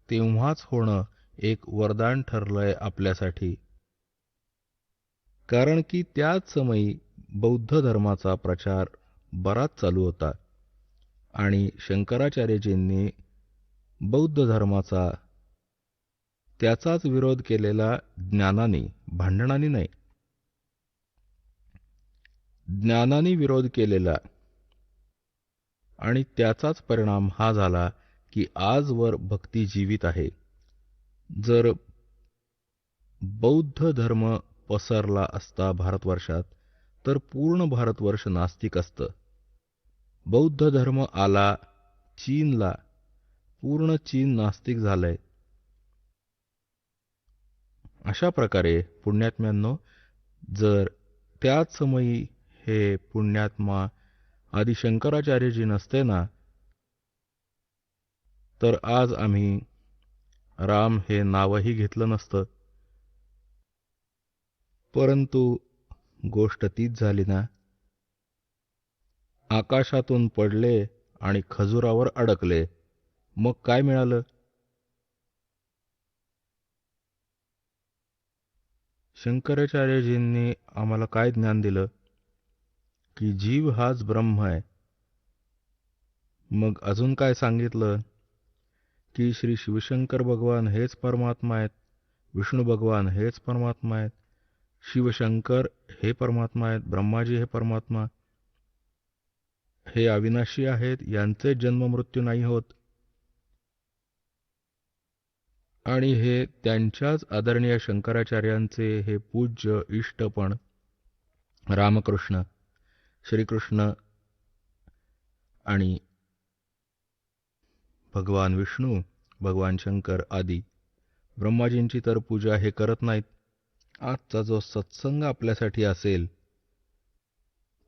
तेव्हाच होणं एक वरदान ठरलंय आपल्यासाठी. कारण की त्याच समयी बौद्ध धर्माचा प्रचार बराच चालू होता आणि शंकराचार्यजींनी बौद्ध धर्माचा त्याचाच विरोध केलेला ज्ञानाने, भांडणाने नाही, ज्ञानाने विरोध केलेला. आणि त्याचाच परिणाम हा झाला की आजवर भक्ती जीवित आहे. जर बौद्ध धर्म पसरला असता भारतवर्षात तर पूर्ण भारतवर्ष नास्तिक असतं. बौद्ध धर्म आला चीनला, पूर्ण चीन नास्तिक झालंय. अशा प्रकारे पुण्यात्म्यांनो, जर त्याच समयी हे पुण्यात्मा आदिशंकराचार्यजी नसते ना, तर आज आम्ही राम हे नावही घेतलं नसतं. परंतु गोष्ट तीच झाली ना, आकाशातून पडले आणि खजुरावर अडकले, मग काय मिळालं? शंकराचार्यजींनी आम्हाला काय ज्ञान दिलं? की जीव हाच ब्रह्म आहे. मग अजून काय सांगितलं? की श्री शिवशंकर भगवान हेच परमात्मा आहेत, विष्णू भगवान हेच परमात्मा आहेत, शिवशंकर हे परमात्मा आहेत, ब्रह्माजी हे परमात्मा, हे अविनाशी आहेत, यांचे जन्म मृत्यू नाही होत. आणि हे त्यांच्याच आदरणीय शंकराचार्यांचे हे पूज्य इष्टपण रामकृष्ण, श्रीकृष्ण आणि भगवान विष्णू, भगवान शंकर आदी ब्रह्माजींची तर पूजा हे करत नाहीत. आजचा जो सत्संग आपल्यासाठी असेल,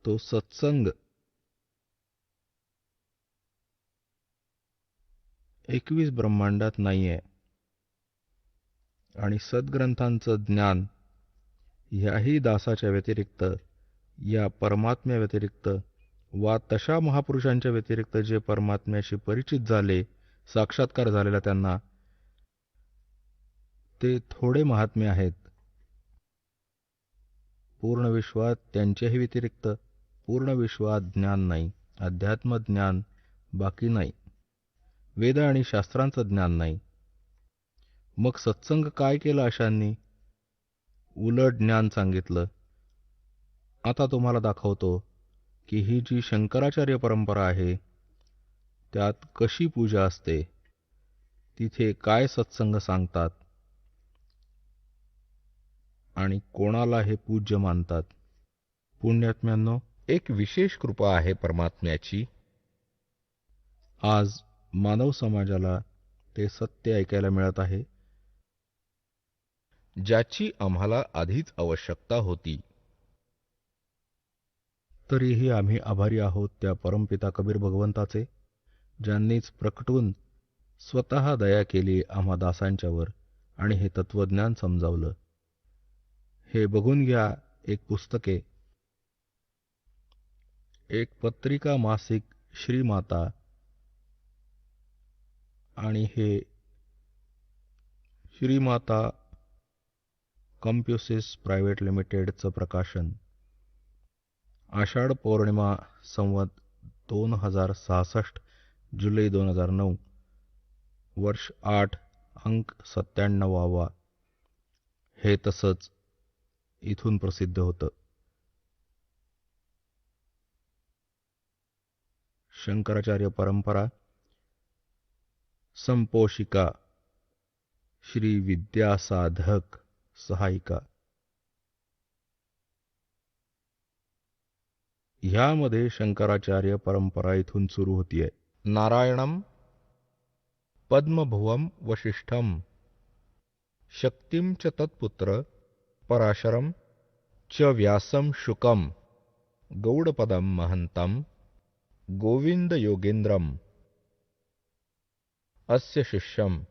तो सत्संग 21 ब्रह्मांडात नाहीये. आणि सद्ग्रंथांचं ज्ञान ह्याही दासाच्या व्यतिरिक्त, या परमात्म्या व्यतिरिक्त वा तशा महापुरुषांच्या व्यतिरिक्त जे परमात्म्याशी परिचित झाले, साक्षात्कार झालेला त्यांना, ते थोडे महात्मे आहेत. पूर्ण विश्वात त्यांच्याही व्यतिरिक्त पूर्ण विश्वात ज्ञान नाही, अध्यात्म ज्ञान बाकी नाही, वेद आणि शास्त्रांचं ज्ञान नाही. मग सत्संग काय केला अशांनी? उलट ज्ञान सांगितलं. आता तुम्हाला दाखवतो की ही जी शंकराचार्य परंपरा आहे त्यात कशी पूजा असते, तिथे काय सत्संग सांगतात आणि कोणाला हे पूज्य मानतात. पुण्यात्म्यांनो, एक विशेष कृपा आहे परमात्म्याची. आज मानव समाजाला ते सत्य ऐकायला मिळत आहे ज्याची आम्हाला आधीच आवश्यकता होती. तरीही आम्ही आभारी आहोत त्या परमपिता कबीर भगवंताचे, ज्यांनीच प्रकटून स्वतः दया केली आम्हा दासांच्यावर आणि हे तत्वज्ञान समजावलं. हे बघून घ्या, एक पुस्तके, एक पत्रिका मासिक श्रीमाता, आणि हे श्रीमाता कम्प्युसिस प्रायव्हेट लिमिटेडचं प्रकाशन. आषाढ पौर्णिमा संवत 2066, जुलै 2009, वर्ष 8, अंक 97. हे तसंच इथून प्रसिद्ध होतं. शंकराचार्य परंपरा संपोषिका श्री विद्यासाधक सहायिका. ह्यामध्ये शंकराचार्य परंपरा इथून सुरू होतीये. नारायणम पद्मभुवम वसिष्ठम शक्तिम च तत्पुत्र पराशरम च व्यासम शुकम गौडपदम महंतम गोविंद योगेंद्रम अस्य शिष्यम.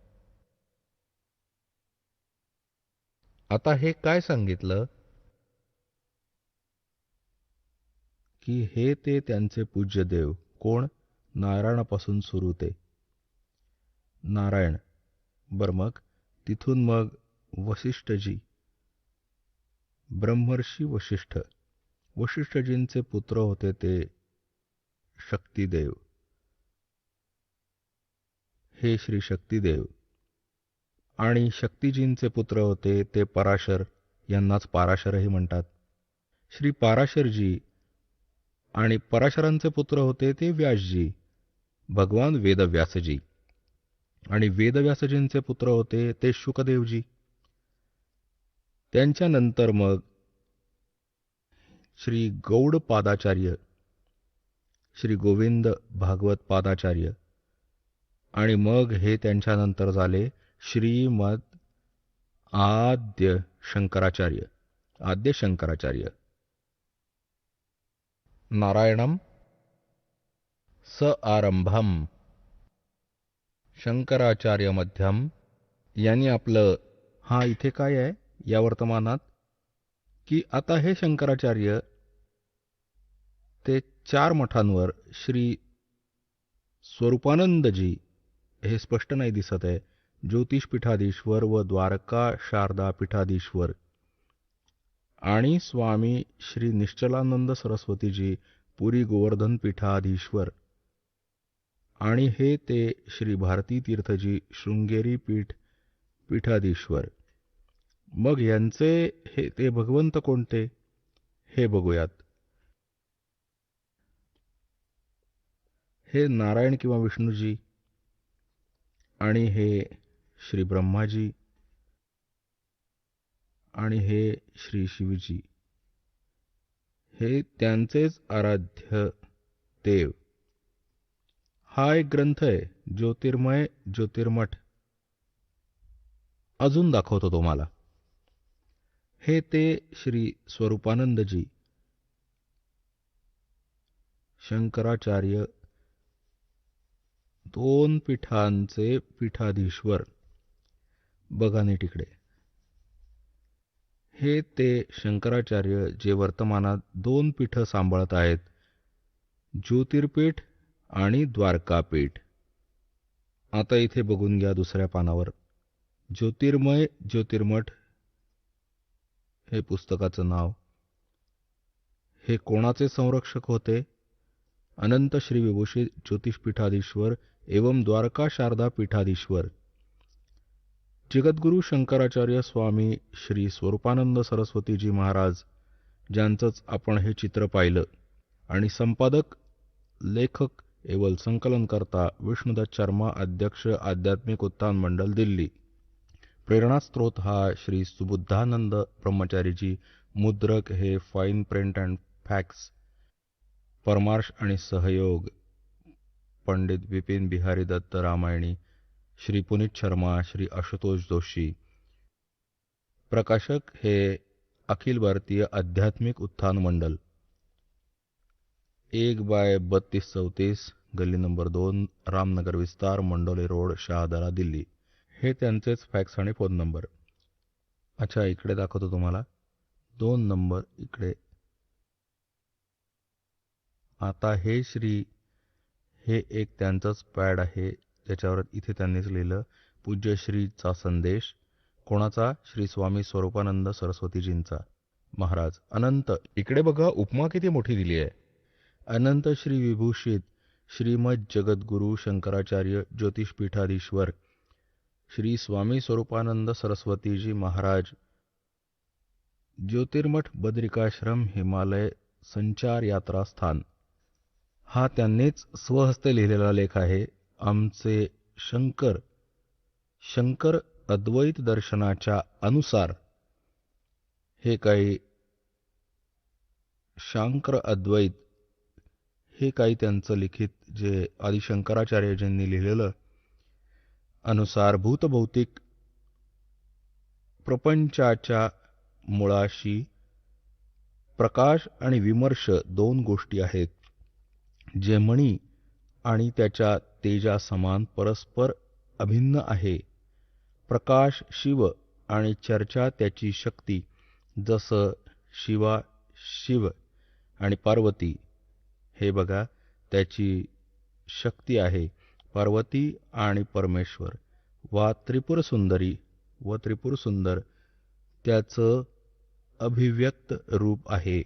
आता हे काय सांगितलं की हे ते त्यांचे पूज्य देव. कोण? नारायणापासून सुरू ते नारायण. मग तिथून मग वसिष्ठजी, ब्रह्मर्षी वसिष्ठ. वसिष्ठजींचे पुत्र होते ते शक्तिदेव. हे श्री शक्तिदेव. आणि शक्तिजींचे पुत्र होते ते पराशर, यांनाच पाराशरही म्हणतात. श्री पाराशरजी आणि पराशरांचे पुत्र होते ते व्यासजी, भगवान वेदव्यासजी. आणि वेदव्यासजींचे पुत्र होते ते शुकदेवजी. त्यांच्यानंतर मग श्री गौड पादाचार्य, श्री गोविंद भागवत पादाचार्य, आणि मग हे त्यांच्यानंतर झाले श्रीमद आद्य शंकराचार्य. आद्य शंकराचार्य. नारायणम स आरंभम शंकराचार्य मध्यम. यांनी आपलं, हा इथे काय आहे या वर्तमानात, की आता हे शंकराचार्य ते 4 मठांवर श्री स्वरूपानंदजी, हे स्पष्ट नाही दिसत आहे, ज्योतिष पीठाधीश्वर व द्वारका शारदा पीठाधीश्वर, आणि स्वामी श्री निश्चलानंद सरस्वतीजी पुरी गोवर्धन पीठाधीश्वर, आणि हे ते श्री भारती तीर्थजी शृंगेरी पीठाधीश्वर. मग यांचे हे ते भगवंत कोणते हे बघूयात. हे नारायण किंवा विष्णूजी, आणि हे श्री ब्रह्माजी, आणि हे श्री शिवजी. हे त्यांचेच आराध्य देव. हा एक ग्रंथ आहे, ज्योतिर्मय ज्योतिर्मठ. अजून दाखवतो तुम्हाला. हे ते श्री स्वरूपानंदजी, शंकराचार्य 2 पीठांचे पीठाधीश्वर. बघा नीट इकडे. हे ते शंकराचार्य जे वर्तमानात 2 पीठं सांभाळत आहेत, ज्योतिर्पीठ आणि द्वारकापीठ. आता इथे बघून घ्या दुसऱ्या पानावर, ज्योतिर्मय ज्योतिर्मठ हे पुस्तकाचं नाव. हे कोणाचे संरक्षक होते? अनंत श्री विभूषित ज्योतिषपीठाधीश्वर एवं द्वारका शारदा पीठाधीश्वर जगद्गुरु शंकराचार्य स्वामी श्री स्वरूपानंद सरस्वतीजी महाराज, ज्यांचंच आपण हे चित्र पाहिलं. आणि संपादक, लेखक एवं संकलनकर्ता विष्णुदत्त शर्मा, अध्यक्ष आध्यात्मिक उत्थान मंडल, दिल्ली. प्रेरणास्त्रोत हा श्री सुबुद्धानंद ब्रह्मचारीजी. मुद्रक हे फाईन प्रिंट अँड फॅक्स. परमार्श आणि सहयोग पंडित विपिन बिहारी दत्त रामायणी, श्री पुनीत शर्मा, श्री आशुतोष जोशी. प्रकाशक हे अखिल भारतीय आध्यात्मिक उत्थान मंडल, 1/3234, गल्ली नंबर 2, रामनगर विस्तार, मंडोले रोड, शहादरा, दिल्ली. हे त्यांचेच फॅक्स आणि फोन नंबर. अच्छा, इकडे दाखवतो तुम्हाला 2 नंबर इकडे. आता हे हे एक त्यांचंच पॅड आहे, त्याच्यावर इथे त्यांनीच लिहिलं पूज्य श्रीचा संदेश. कोणाचा? श्री स्वामी स्वरूपानंद सरस्वतीजींचा महाराज. अनंत, इकडे बघा उपमा किती मोठी दिली आहे. अनंत श्री विभूषित श्रीमद जगद्गुरु शंकराचार्य ज्योतिषपीठाधीश्वर श्री स्वामी स्वरूपानंद सरस्वतीजी महाराज, ज्योतिर्मठ बद्रिकाश्रम, हिमालय संचार यात्रा स्थान. हा त्यांनीच स्वहस्ते लिहिलेला लेख आहे. आमचे शंकर अद्वैत दर्शनाच्या अनुसार हे काही शांकर अद्वैत हे काही त्यांचं लिखित जे आदिशंकराचार्यजींनी लिहिलेलं अनुसार भूतभौतिक प्रपंचाच्या मुळाशी प्रकाश आणि विमर्श 2 गोष्टी आहेत, जे मणी आणि त्याच्या तेजा समान परस्पर अभिन्न आहे. प्रकाश शिव आणि चर्चा त्याची शक्ती, जसं शिव आणि पार्वती. हे बघा, त्याची शक्ती आहे. पार्वती आणि परमेश्वर वा त्रिपुर सुंदरी व त्रिपुर सुंदर त्याचं अभिव्यक्त रूप आहे.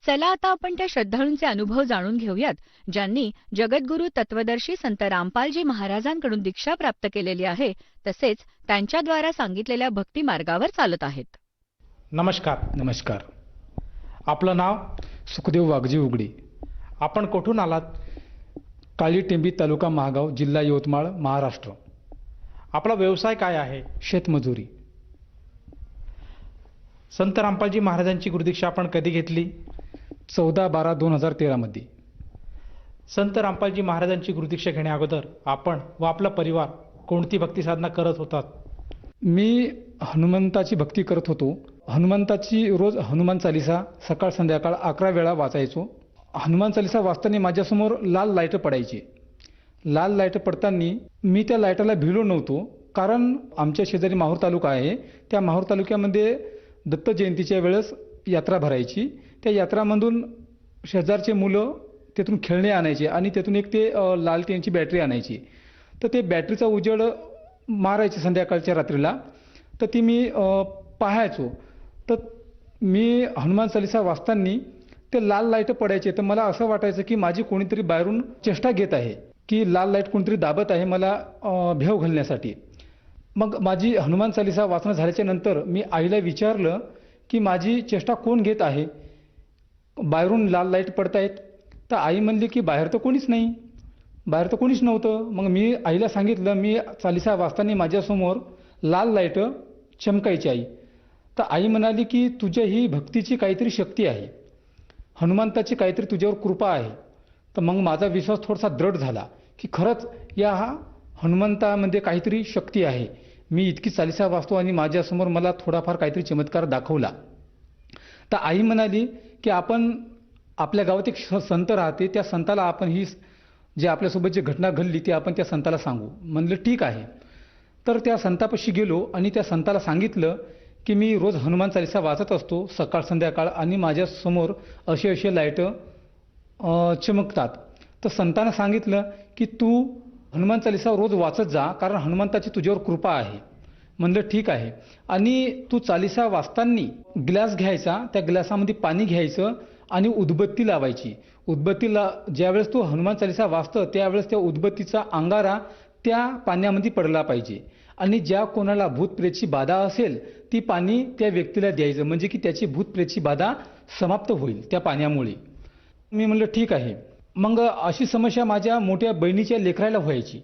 चला आता आपण त्या श्रद्धाळूंचे अनुभव जाणून घेऊयात, ज्यांनी जगद्गुरु तत्वदर्शी संत रामपालजी महाराजांकडून दीक्षा प्राप्त केलेली आहे, तसेच त्यांच्याद्वारा सांगितलेल्या भक्ती मार्गावर चालत आहेत. नमस्कार. आपलं नाव? सुखदेव वाघजी उगडी. आपण कुठून आलात? काळीटेंबी, तालुका महागाव, जिल्हा यवतमाळ, महाराष्ट्र. आपला व्यवसाय काय आहे? शेतमजुरी. संत रामपालजी महाराजांची गुरुदीक्षा आपण कधी घेतली? 14/12/2013 मध्ये. संत रामपालजी महाराजांची गुरुदीक्षा घेण्या अगोदर आपण व आपला परिवार कोणती भक्ती साधना करत होतात? मी हनुमंताची भक्ती करत होतो. हनुमंताची रोज हनुमान चालिसा सकाळ संध्याकाळ 11 वेळा वाचायचो. हनुमान चालिसा वाचताना माझ्यासमोर लाल लाईट पडायची. लाल लाईट पडताना मी त्या लाईटाला भिलो नव्हतो, कारण आमच्या शेजारी माहूर तालुका आहे. त्या माहूर तालुक्यामध्ये दत्त जयंतीच्या वेळेस यात्रा भरायची. त्या यात्रामधून शेजारचे मुलं तेथून खेळणे आणायचे आणि तेथून एक ते लालटेनची बॅटरी आणायची. तर ते बॅटरीचा उजेड मारायचे संध्याकाळच्या रात्रीला. तर ती मी पाहायचो. तर मी हनुमान चालिसा वाचताना ते लाल लाईट पडायचे. तर मला असं वाटायचं की माझी कोणीतरी बाहेरून चेष्टा घेत आहे, की लाल लाईट कोणीतरी दाबत आहे मला भेव घालण्यासाठी. मग माझी हनुमान चालिसा वाचणं झाल्याच्या नंतर मी आईला विचारलं की माझी चेष्टा कोण घेत आहे, बाहेरून लाल लाईट पडतायत. तर आई म्हणली की बाहेर तर कोणीच नाही, बाहेर तर कोणीच नव्हतं. मग मी आईला सांगितलं मी चालिसा वाचताना माझ्यासमोर लाल लाईट चमकायची आई. तर आई म्हणाली की तुझ्या ही भक्तीची काहीतरी शक्ती आहे, हनुमंताची काहीतरी तुझ्यावर कृपा आहे. तर मग माझा विश्वास थोडासा दृढ झाला की खरंच या हनुमंतामध्ये काहीतरी शक्ती आहे. मी इतकी चालिसा वाचतो आणि माझ्यासमोर मला थोडाफार काहीतरी चमत्कार दाखवला. तर आई म्हणाली की आपण आपल्या गावात एक संत राहते, त्या संताला आपण ही जे आपल्यासोबत जी घटना घडली ती आपण त्या संताला सांगू. म्हणलं ठीक आहे. तर त्या संतापाशी गेलो आणि त्या संताला सांगितलं की मी रोज हनुमान चालीसा वाचत असतो सकाळ संध्याकाळ आणि माझ्यासमोर असे असे लाईटं चमकतात. तर संतानं सांगितलं की तू हनुमान चालीसा रोज वाचत जा, कारण हनुमंताची तुझ्यावर कृपा आहे. म्हणलं ठीक आहे. आणि तू चालीसा वाचताना ग्लास घ्यायचा, त्या ग्लासामध्ये पाणी घ्यायचं आणि उदबत्ती लावायची. उदबत्तीला ज्यावेळेस तू हनुमान चालीसा वाचतं त्यावेळेस त्या उदबत्तीचा अंगारा त्या पाण्यामध्ये पडला पाहिजे. आणि ज्या कोणाला भूतप्रेतची बाधा असेल ती पाणी त्या व्यक्तीला द्यायचं, म्हणजे की त्याची भूतप्रेतची बाधा समाप्त होईल त्या पाण्यामुळे. मी म्हणलं ठीक आहे. मग अशी समस्या माझ्या मोठ्या बहिणीच्या लेकराला व्हायची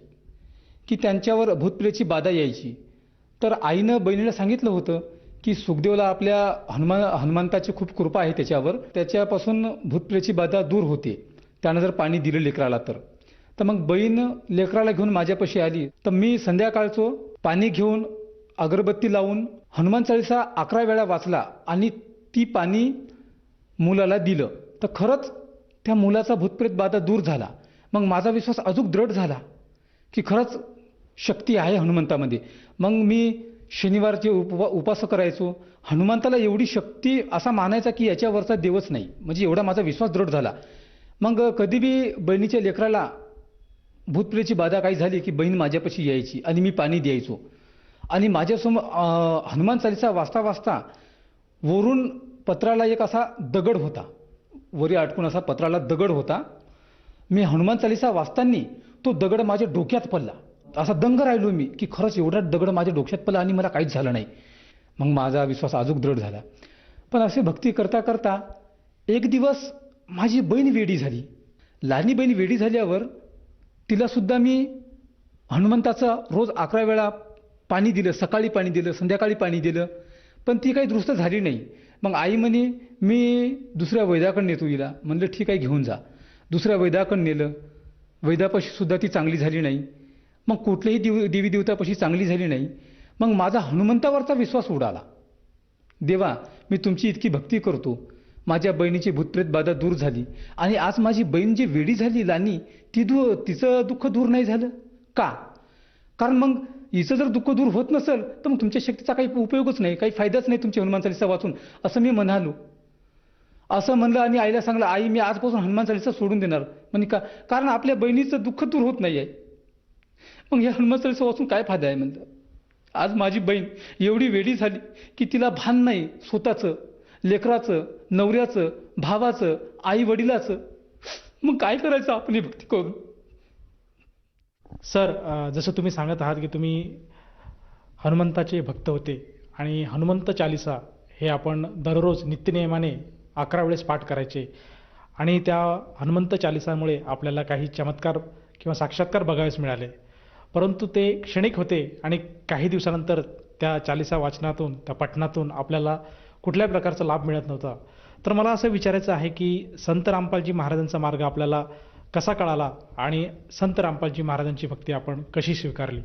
की त्यांच्यावर भूतप्रेतची बाधा यायची. तर आईनं बहिणीला सांगितलं होतं की सुखदेवला आपल्या हनुमंताची खूप कृपा आहे त्याच्यावर, त्याच्यापासून भूतप्रेतची बाधा दूर होते त्यानं जर पाणी दिलं लेकराला तर. तर मग बहीण लेकराला घेऊन माझ्यापाशी आली. तर मी संध्याकाळचं पाणी घेऊन अगरबत्ती लावून हनुमान चालीसा 11 वेळा वाचला आणि ती पाणी मुलाला दिलं. तर खरंच त्या मुलाचा भूतप्रेत बाधा दूर झाला. मग माझा विश्वास अजून दृढ झाला की खरंच शक्ती आहे हनुमंतामध्ये. मग मी शनिवारचे उपास करायचो. हनुमंताला एवढी शक्ती असा मानायचा की याच्यावरचा देवच नाही, म्हणजे एवढा माझा विश्वास दृढ झाला. मग कधी बी बहिणीच्या लेकराला भूतप्रेतची बाधा काही झाली की बहीण माझ्यापाशी यायची आणि मी पाणी द्यायचो. आणि माझ्यासमोर हनुमान चालीसा वाचता वाचता वरून पत्राला एक असा दगड होता, वरी अटकून असा पत्राला दगड होता. मी हनुमान चालीसा वाचताना तो दगड माझ्या डोक्यात पडला. असा दंग राहिलो मी की खरंच एवढा दगड माझ्या डोक्यात पडला आणि मला काहीच झालं नाही. मग माझा विश्वास अजून दृढ झाला. पण असे भक्ती करता करता एक दिवस माझी बहीण वेडी झाली. लहानी बहीण वेडी झाल्यावर तिलासुद्धा मी हनुमंताचं रोज 11 वेळा पाणी दिलं, सकाळी पाणी दिलं, संध्याकाळी पाणी दिलं, पण ती काही दुरुस्त झाली नाही. मग आई म्हणे मी दुसऱ्या वैद्याकडे नेतो हिला. म्हणलं ठीक आहे घेऊन जा. दुसऱ्या वैद्याकडे नेलं. वैद्यापाशी सुद्धा ती चांगली झाली नाही. मग कुठल्याही देवी देवतापाशी चांगली झाली नाही. मग माझा हनुमंतावरचा विश्वास उडाला. देवा मी तुमची इतकी भक्ती करतो, माझ्या बहिणीची भूतप्रेत बाधा दूर झाली आणि आज माझी बहीण जी वेडी झाली लानी तिचं दुःख दूर नाही झालं का? कारण मग हिचं जर दुःख दूर होत नसेल तर मग तुमच्या शक्तीचा काही उपयोगच नाही, काही फायदाच नाही तुमची हनुमान चालीसा वाचून, असं मी म्हणालो. असं म्हणलं आणि आईला सांगलं आई मी आजपासून हनुमान चालीसा सोडून देणार. म्हणजे का? कारण आपल्या बहिणीचं दुःख दूर होत नाही आहे. मग हे हनुमान चालीसा वाचून काय फायदा आहे म्हणलं. आज माझी बहीण एवढी वेडी झाली की तिला भान नाही स्वतःचं, लेकराचं, नवऱ्याचं, भावाचं, आई वडिलाचं. मग काय करायचं आपण ही भक्ती करून. सर, जसं तुम्ही सांगत आहात की तुम्ही हनुमंताचे भक्त होते आणि हनुमंत चालिसा हे आपण दररोज नित्यनियमाने 11 वेळेस पाठ करायचे आणि त्या हनुमंत चालिसामुळे आपल्याला काही चमत्कार किंवा साक्षात्कार बघावेस मिळाले. परंतु ते क्षणिक होते आणि काही दिवसानंतर त्या चालिसा वाचनातून, त्या पठणातून आपल्याला कुठल्याही प्रकारचा लाभ मिळत नव्हता. तर मला असं विचारायचं आहे की संत रामपालजी महाराजांचा मार्ग आपल्याला कसा कळाला आणि संत रामपालजी महाराजांची भक्ती आपण कशी स्वीकारली?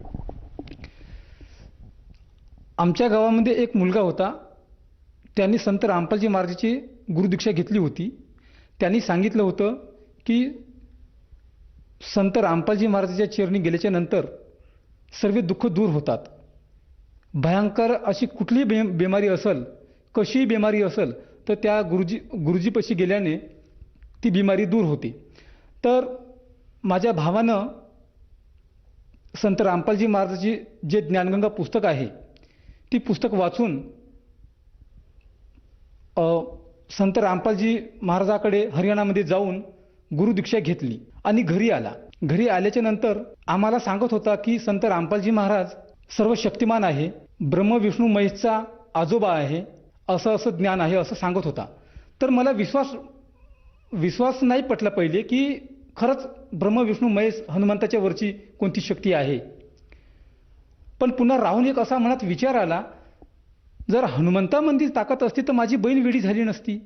आमच्या गावामध्ये एक मुलगा होता. त्यांनी संत रामपालजी महाराजांची गुरुदीक्षा घेतली होती. त्यांनी सांगितलं होतं की संत रामपालजी महाराजांच्या चरणी गेल्याच्या नंतर सर्व दुःख दूर होतात. भयंकर अशी कुठलीही बिमारी असेल, कशीही बिमारी असेल तर त्या गुरुजीपाशी गेल्याने ती बिमारी दूर होते. तर माझ्या भावानं संत रामपालजी महाराजांची जे ज्ञानगंगा पुस्तक आहे ती पुस्तक वाचून संत रामपालजी महाराजाकडे हरियाणामध्ये जाऊन गुरुदीक्षा घेतली आणि घरी आला. घरी आल्याच्या नंतर आम्हाला सांगत होता की संत रामपालजी महाराज सर्व शक्तिमान आहे, ब्रह्म विष्णू महेशचा आजोबा आहे, असं असं ज्ञान आहे असं सांगत होता. तर मला विश्वास नाही पटला पहिले की खरंच ब्रह्म विष्णू महेश हनुमंताच्या वरची कोणती शक्ती आहे. पण पुन्हा राहून एक असा मनात विचार आला, जर हनुमंतामध्ये ताकद असती तर माझी बहीण वेडी झाली नसती.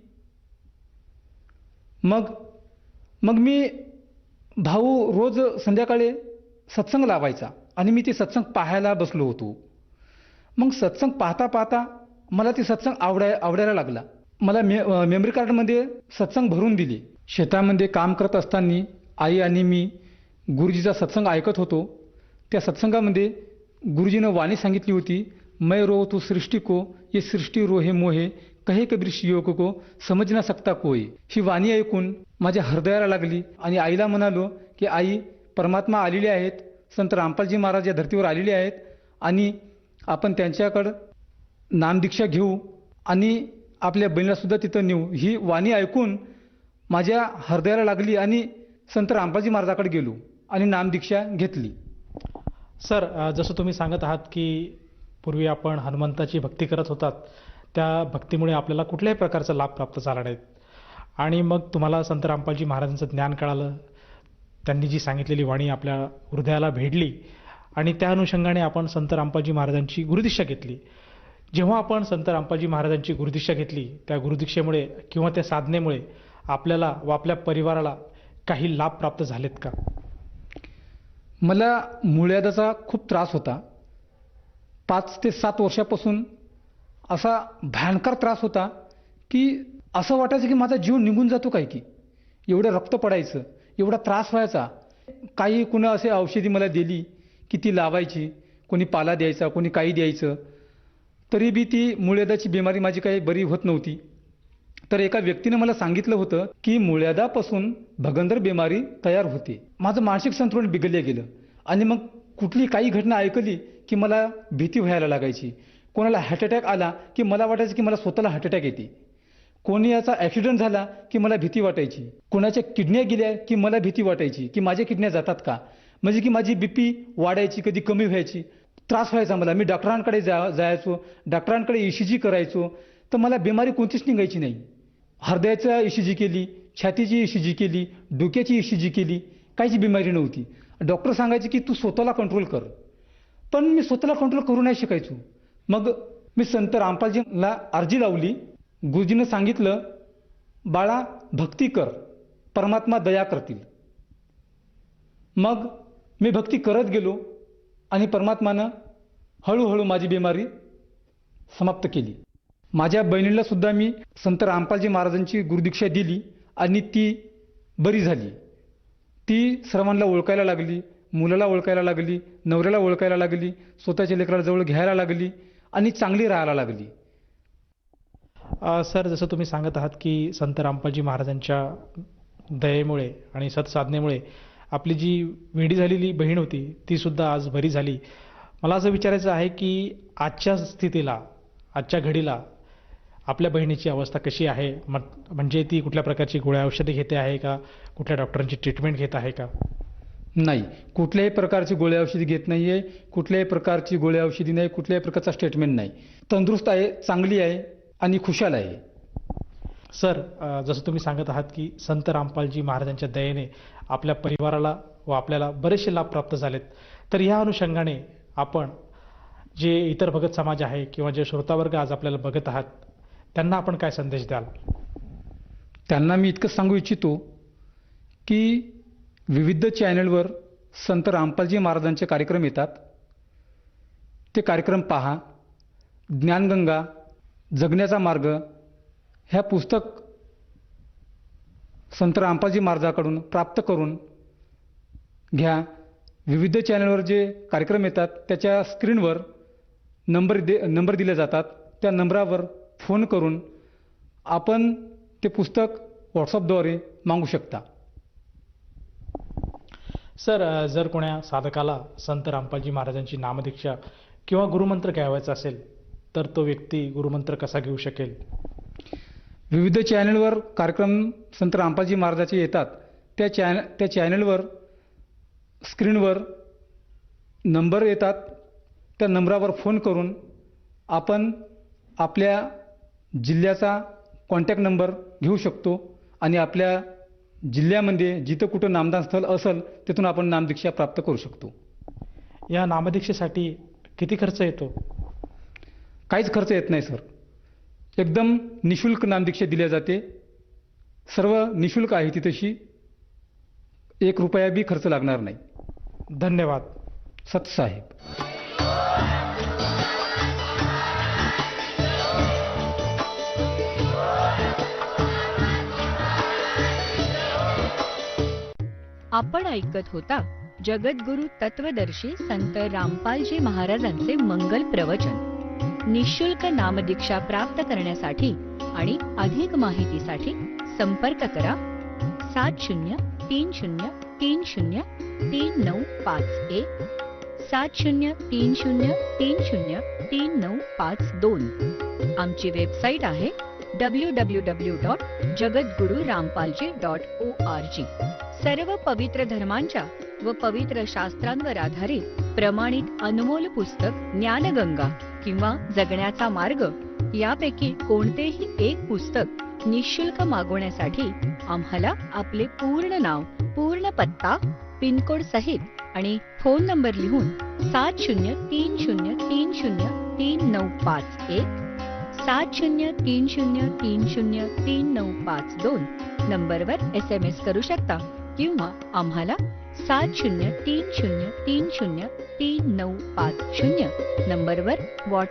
मग मी भाऊ रोज संध्याकाळी सत्संग लावायचा आणि मी ते सत्संग पाहायला बसलो होतो. मग सत्संग पाहता पाहता मला ते सत्संग आवडायला लागला. मला मेमरी कार्डमध्ये सत्संग भरून दिले. शेतामध्ये काम करत असताना आई आणि मी गुरुजीचा सत्संग ऐकत होतो. त्या सत्संगामध्ये गुरुजीनं वाणी सांगितली होती, मै रो तू सृष्टी को, ये सृष्टी रो हे मोहे, कहे कबीर शियोग को, समज ना सकता कोई. ही वाणी ऐकून माझ्या हृदयाला लागली आणि आईला म्हणालो की आई, परमात्मा आलेले आहेत, संत रामपालजी महाराज या धर्तीवर आलेले आहेत आणि आपण त्यांच्याकडं नामदीक्षा घेऊ आणि आपल्या बहिणीला सुद्धा तिथं नेऊ. ही वाणी ऐकून माझ्या हृदयाला लागली आणि संत रामपालजी महाराजाकडे गेलो आणि नामदीक्षा घेतली. सर, जसं तुम्ही सांगत आहात की पूर्वी आपण हनुमंताची भक्ती करत होतात, त्या भक्तीमुळे आपल्याला कुठल्याही प्रकारचा लाभ प्राप्त झाला नाही आणि मग तुम्हाला संत रामपालजी महाराजांचं ज्ञान कळालं, त्यांनी जी सांगितलेली वाणी आपल्या हृदयाला भेटली आणि त्या अनुषंगाने आपण संत रामपालजी महाराजांची गुरुदीक्षा घेतली. जेव्हा आपण संत रामपालजी महाराजांची गुरुदीक्षा घेतली, त्या गुरुदीक्षेमुळे किंवा त्या साधनेमुळे आपल्याला व आपल्या परिवाराला काही लाभ प्राप्त झालेत का? मला मूळव्याधाचा खूप त्रास होता. 5 ते 7 वर्षापासून असा भयंकर त्रास होता की असं वाटायचं की माझा जीव निघून जातो काय की. एवढं रक्त पडायचं, एवढा त्रास व्हायचा. काही कुणा असे औषधी मला दिली की ती लावायची, कोणी पाला द्यायचा, कोणी काही द्यायचं, तरी बी ती मूळव्याधाची बिमारी माझी काही बरी होत नव्हती. तर एका व्यक्तीनं मला सांगितलं होतं की मूळव्याधापासून भगंदर बिमारी तयार होते. माझं मानसिक संतुलन बिघडलं गेलं आणि मग कुठली काही घटना ऐकली की मला भीती व्हायला लागायची. कोणाला हार्ट अटॅक आला की मला वाटायचं की मला स्वतःला हार्ट अटॅक येते. कोणी याचा ॲक्सिडेंट झाला की मला भीती वाटायची. कोणाच्या किडन्या गेल्या की मला भीती वाटायची की माझ्या किडन्या जातात का, म्हणजे की माझी BP वाढायची, कधी कमी व्हायची. त्रास व्हायचा मला. मी डॉक्टरांकडे जायचो, डॉक्टरांकडे ECG करायचो, तर मला बिमारी कोणतीच निघायची नाही. हृदयाचा ECG केली, छातीची ECG केली, डोक्याची ECG केली, काहीच बिमारी नव्हती. डॉक्टर सांगायचे की तू स्वतःला कंट्रोल कर, पण मी स्वतःला कंट्रोल करू नाही शिकायचो. मग मी संत रामपालजींना अर्जी लावली. गुरुजीनं सांगितलं, बाळा भक्ती कर, परमात्मा दया करतील. मग मी भक्ती करत गेलो आणि परमात्मानं हळूहळू माझी बिमारी समाप्त केली. माझ्या बहिणीला सुद्धा मी संत रामपालजी महाराजांची गुरुदीक्षा दिली आणि ती बरी झाली. ती सर्वांना ओळखायला लागली, मुलाला ओळखायला लागली, नवऱ्याला ओळखायला लागली, स्वतःच्या लेकराला जवळ घ्यायला लागली आणि चांगली राहायला लागली. सर, जसं तुम्ही सांगत आहात की संत रामपालजी महाराजांच्या दयेमुळे आणि सत्साधनेमुळे आपली जी वेडी झालेली बहीण होती ती सुद्धा आज बरी झाली. मला असं विचारायचं आहे की आजच्या स्थितीला, आजच्या घडीला आपल्या बहिणीची अवस्था कशी आहे? म्हणजे ती कुठल्या प्रकारची गोळ्या औषधे घेते आहे का, कुठल्या डॉक्टरांची ट्रीटमेंट घेत आहे का? नाही, कुठल्याही प्रकारची गोळ्या औषधी घेत नाही आहे, कुठल्याही प्रकारची गोळ्या औषधी नाही, कुठल्याही प्रकारचा स्टेटमेंट नाही. तंदुरुस्त आहे, चांगली आहे आणि खुशाल आहे. सर, जसं तुम्ही सांगत आहात की संत रामपालजी महाराजांच्या दयेने आपल्या परिवाराला व आपल्याला बरेचसे लाभ प्राप्त झालेत, तर ह्या अनुषंगाने आपण जे इतर भगत समाज आहे किंवा जे श्रोतावर्ग आज आपल्याला बघत आहात त्यांना आपण काय संदेश द्याल? त्यांना मी इतकं सांगू इच्छितो की विविध चॅनलवर संत रामपालजी महाराजांचे कार्यक्रम येतात. ते कार्यक्रम पहा. ज्ञानगंगा, जगण्याचा मार्ग ह्या पुस्तक संत रामपालजी महाराजांकडून प्राप्त करून घ्या. विविध चॅनलवर जे कार्यक्रम येतात त्याच्या स्क्रीनवर नंबर दिले जातात. त्या नंबरावर फोन करून आपण ते पुस्तक व्हॉट्सअपद्वारे मागू शकता. सर, जर कोण्या साधकाला संत रामपालजी महाराजांची नामदीक्षा किंवा गुरुमंत्र घ्यावायचा असेल तर तो व्यक्ती गुरुमंत्र कसा घेऊ शकेल? विविध चॅनलवर कार्यक्रम संत रामपालजी महाराजांचे येतात. त्या चॅनलवर स्क्रीनवर नंबर येतात. त्या नंबरावर फोन करून आपण आपल्या जिल्ह्याचा कॉन्टॅक्ट नंबर घेऊ शकतो आणि आपल्या जिल्ह्यामध्ये जिथं कुठं नामदान स्थळ असेल तिथून आपण नामदीक्षा प्राप्त करू शकतो. या नामदीक्षेसाठी किती खर्च येतो? काहीच खर्च येत नाही सर. एकदम निशुल्क नामदीक्षा दिल्या जाते. सर्व निशुल्क आहे ती तशी. 1 रुपया बी खर्च लागणार नाही. धन्यवाद. सतसाहेब. आपण ऐकत होता जगद्गुरु तत्वदर्शी संत रामपालजी महाराजांचे मंगल प्रवचन. निशुल्क नामदीक्षा प्राप्त करण्यासाठी आणि अधिक माहितीसाठी संपर्क करा 7030303951 7030303952. आमची वेबसाईट आहे www.jagadgururampalji.org. सर्व पवित्र धर्मांच्या व पवित्र शास्त्रांवर आधारित प्रमाणित अनमोल पुस्तक ज्ञानगंगा किंवा जगण्याचा मार्ग यापैकी कोणतेही एक पुस्तक निशुल्क मागवण्यासाठी आम्हाला आपले पूर्ण नाव, पूर्ण पत्ता, पिनकोड सहित आणि फोन नंबर लिहून 7030303951 7030303952 नंबरवर SMS करू शकता किंवा आम्हाला 7030303950 नंबरवर व्हॉट्सअप